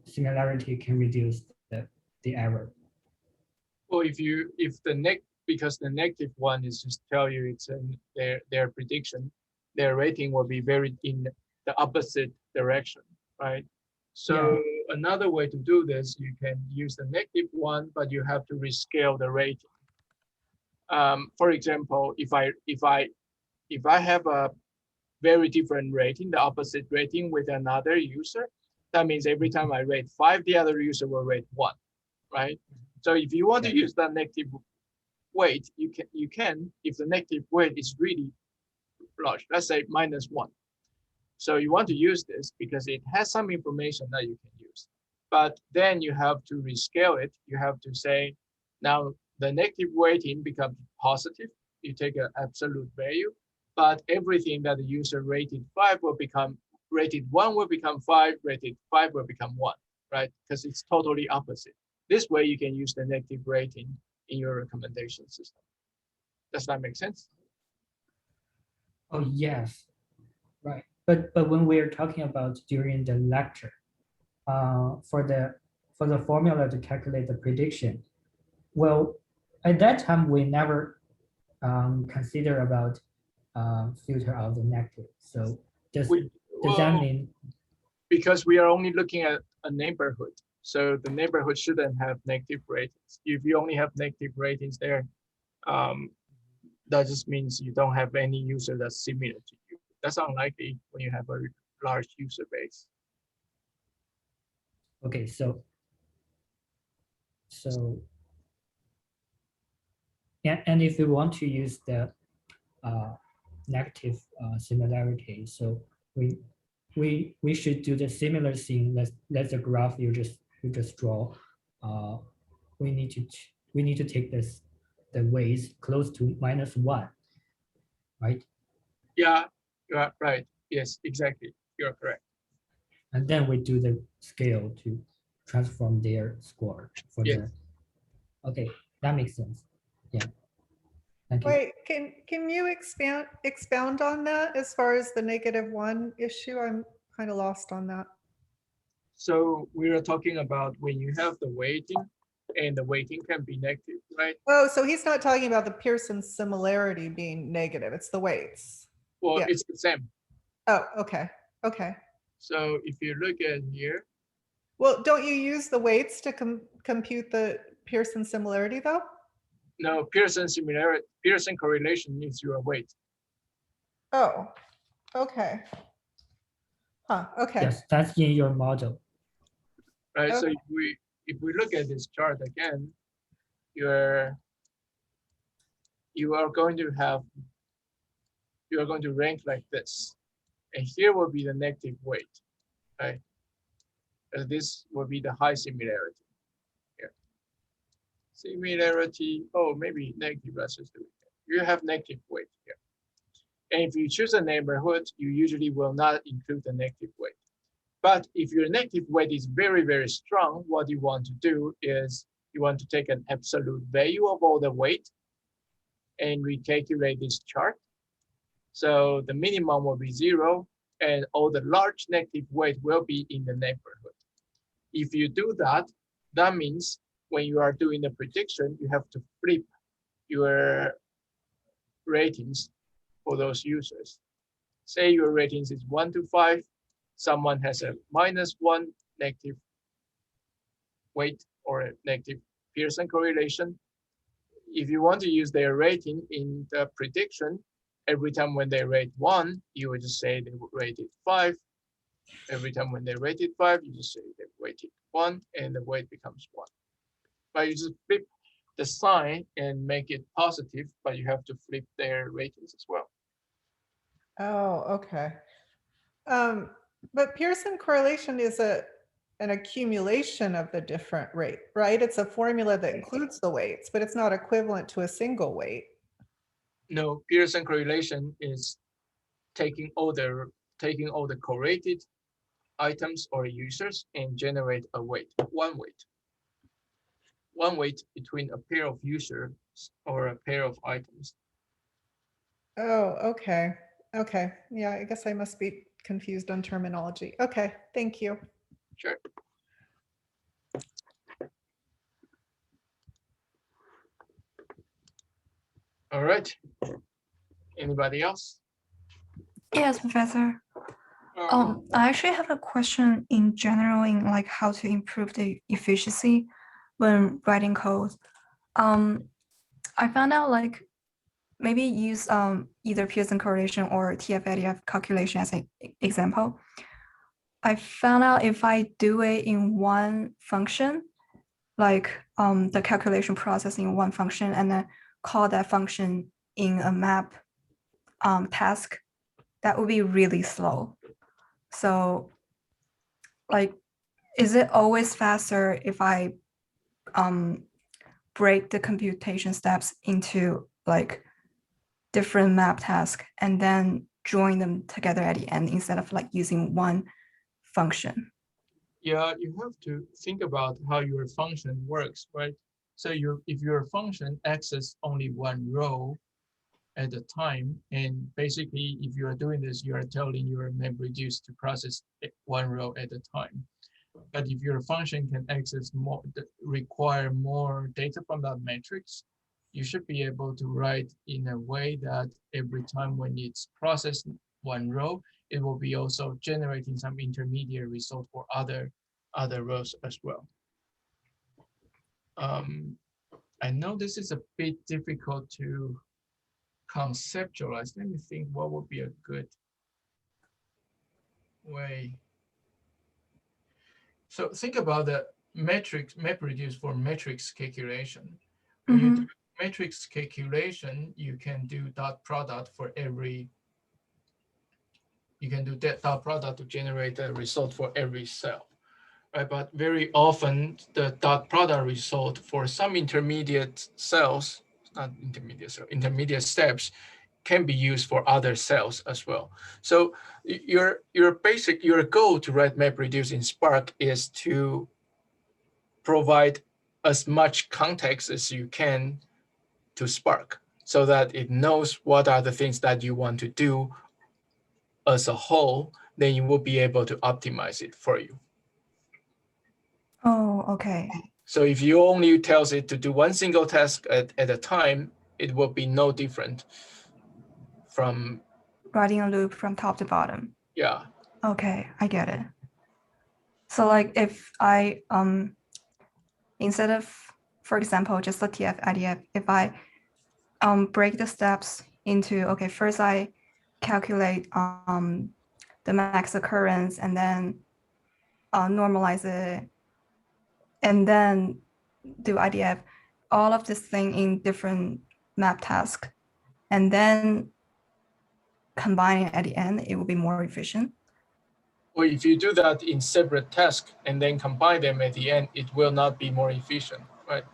similarity can reduce the error. Well, because the negative one is just tell you it's in their prediction, their rating will be very in the opposite direction, right? So another way to do this, you can use the negative one, but you have to rescale the rating. For example, if I have a very different rating, the opposite rating with another user, that means every time I rate 5, the other user will rate 1, right? So if you want to use that negative weight, you can if the negative weight is really large, let's say -1. So you want to use this because it has some information that you can use. But then you have to rescale it. You have to say, now the negative weighting becomes positive. You take an absolute value, but everything that the user rated 5 will become, rated 1 will become 5, rated 5 will become 1, right? Because it's totally opposite. This way you can use the negative rating in your recommendation system. Does that make sense? Oh, yes, right. But when we are talking about during the lecture, for the formula to calculate the prediction, well, at that time we never consider about filter out the negative. So does that mean? Because we are only looking at a neighborhood, so the neighborhood shouldn't have negative ratings. If you only have negative ratings there, that just means you don't have any user that's similar to you. That's unlikely when you have a large user base. Okay, so yeah, and if we want to use the negative similarity, so we should do the similar thing. Let's the graph you just draw. We need to take the weights close to -1, right? Yeah, you are right. Yes, exactly. You're correct. And then we do the scale to transform their score for the. Okay, that makes sense. Yeah. Thank you. Wait, can you expound on that as far as the -1 issue? I'm kind of lost on that. So we are talking about when you have the weighting, and the weighting can be negative, right? Oh, so he's not talking about the Pearson similarity being negative. It's the weights. Well, Yeah. it's the same. Oh, okay. Okay. So if you look at here, Well, don't you use the weights to compute the Pearson similarity though? no, Pearson correlation is your weight. Oh, okay. Huh, okay. Yes, that's in your model. Right. So Okay. if we look at this chart again, you are going to rank like this, and here will be the negative weight, right? This will be the high similarity here. Similarity, oh, maybe negative, let's just do it. You have negative weight here. And if you choose a neighborhood, you usually will not include the negative weight. But if your negative weight is very, very strong, what you want to do is you want to take an absolute value of all the weight and recalculate this chart. So the minimum will be 0, and all the large negative weight will be in the neighborhood. If you do that, that means when you are doing the prediction, you have to flip your ratings for those users. Say your ratings is 1 to 5, someone has a -1 negative weight or a negative Pearson correlation. If you want to use their rating in the prediction, every time when they rate 1, you would just say they rated 5. Every time when they rated 5, you just say they rated 1, and the weight becomes 1. But you just flip the sign and make it positive, but you have to flip their ratings as well. Oh, okay. But Pearson correlation is an accumulation of the different rate, right? It's a formula that includes the weights, but it's not equivalent to a single weight. No, Pearson correlation is taking all the correlated items or users and generate a weight, one weight between a pair of users or a pair of items. Oh, okay. Okay. Yeah, I guess I must be confused on terminology. Okay, thank you. Sure. All right. Anybody else? Yes, Professor. I actually have a question in general in like how to improve the efficiency when writing code. I found out like maybe use either Pearson correlation or TF-IDF calculation as an example. I found out if I do it in one function, like the calculation process in one function, and then call that function in a map task, that would be really slow. So like, is it always faster if I break the computation steps into like different map tasks and then join them together at the end instead of like using one function? Yeah, you have to think about how your function works, right? So if your function accesses only one row at a time, and basically if you are doing this, you are telling your MapReduce to process one row at a time. But if your function can access more, require more data from that matrix, you should be able to write in a way that every time when it's processed one row, it will be also generating some intermediate result for other rows as well. I know this is a bit difficult to conceptualize. Let me think what would be a good way. So think about the matrix MapReduce for matrix calculation. When you do matrix calculation, you can do dot product for every. You can do that dot product to generate a result for every cell, right? But very often the dot product result for some intermediate cells, not intermediate cell, intermediate steps, can be used for other cells as well. So your goal to write MapReduce in Spark is to provide as much context as you can to Spark so that it knows what are the things that you want to do as a whole, then you will be able to optimize it for you. Oh, okay. So if you only tells it to do one single task at a time, it will be no different from writing a loop from top to bottom. Yeah. Okay, I get it. So like if I instead of, for example, just the TF-IDF, if I break the steps into, okay, first I calculate the max occurrence and then normalize it and then do IDF, all of this thing in different map task and then combine it at the end, it will be more efficient? Or if you do that in separate tasks and then combine them at the end, it will not be more efficient, right?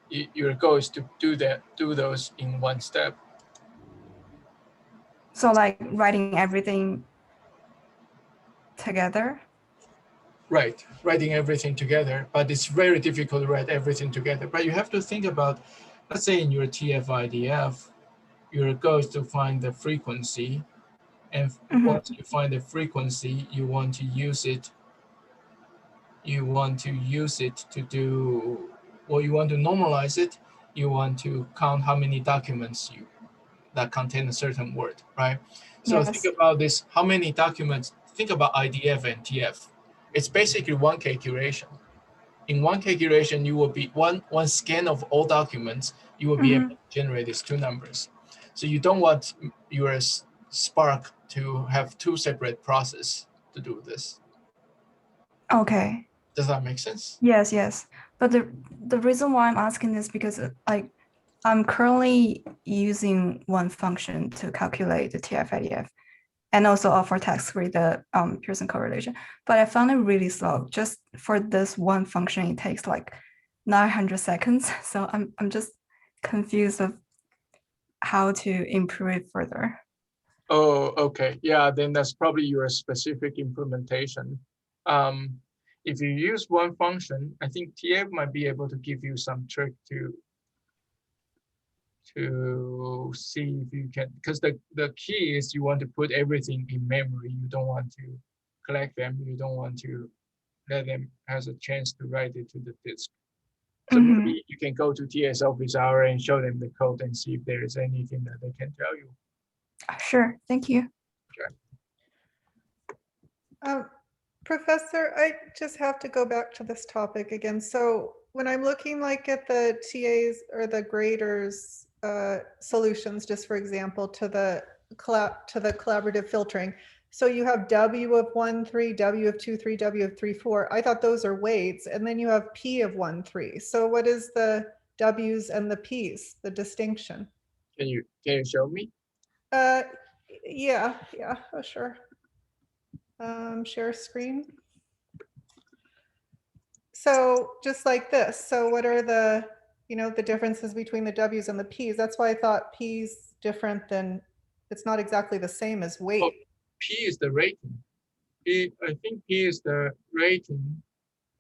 Your goal is to do those in one step. So like writing everything together? Right, writing everything together, but it's very difficult to write everything together. But you have to think about, let's say in your TF-IDF, your goal is to find the frequency. And once you find the frequency, you want to use it. You want to use it to do, or you want to normalize it. You want to count how many documents that contain a certain word, right? So Yes. think about this, how many documents, think about IDF and TF. It's basically one calculation. In one calculation, you will be one scan of all documents, you will be able to generate these two numbers. So you don't want your Spark to have two separate processes to do this. Okay. Does that make sense? Yes, yes. But the reason why I'm asking this because like I'm currently using one function to calculate the TF-IDF and also for task read the Pearson correlation, but I found it really slow. Just for this one function, it takes like 900 seconds. So I'm just confused of how to improve it further. Oh, okay. Yeah, then that's probably your specific implementation. If you use one function, I think TF might be able to give you some trick to see if you can, because the key is you want to put everything in memory. You don't want to collect them. You don't want to let them has a chance to write it to the disk. So maybe you can go to TS office hour and show them the code and see if there is anything that they can tell you. Sure, thank you. Professor, I just have to go back to this topic again. So when I'm looking like at the TAs or the graders solutions, just for example, to the collaborative filtering. So you have W of 1, 3, W of 2, 3, W of 3, 4. I thought those are weights, and then you have P of 1, 3. So what is the W's and the P's, the distinction? Can you show me? Yeah, oh, sure. Share screen. So just like this. So what are the, the differences between the W's and the P's? That's why I thought P's different than, it's not exactly the same as weight. Oh, P is the rating. I think P is the rating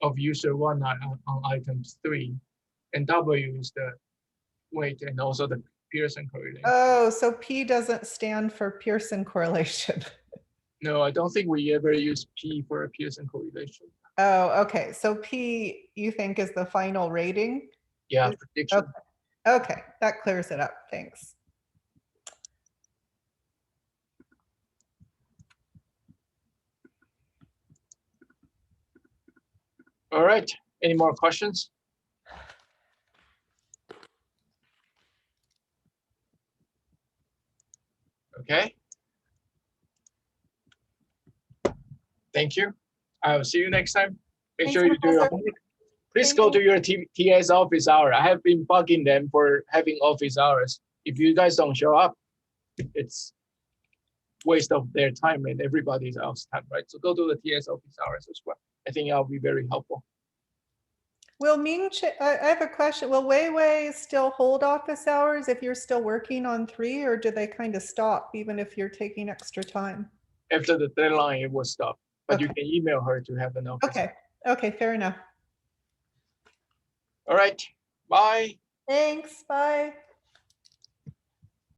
of user 1 on items 3, and W is the weight and also the Pearson correlation. Oh, so P doesn't stand for Pearson correlation. No, I don't think we ever use P for a Pearson correlation. Oh, okay. So P, you think, is the final rating? Yeah, prediction. Okay, that clears it up. Thanks. All right. Any more questions? Okay. Thank you. I will see you next time. Make Thanks, sure you do your Professor. homework. Please Thank go you. to your TS office hour. I have been bugging them for having office hours. If you guys don't show up, it's waste of their time and everybody else's time, right? So go to the TS office hours as well. I think that'll be very helpful. Will I have a question. Will Weiwei still hold office hours if you're still working on 3, or do they kind of stop even if you're taking extra time? After the deadline, it will stop, but you Okay. can email her to have an office. Okay, fair enough. All right, bye. Thanks, bye.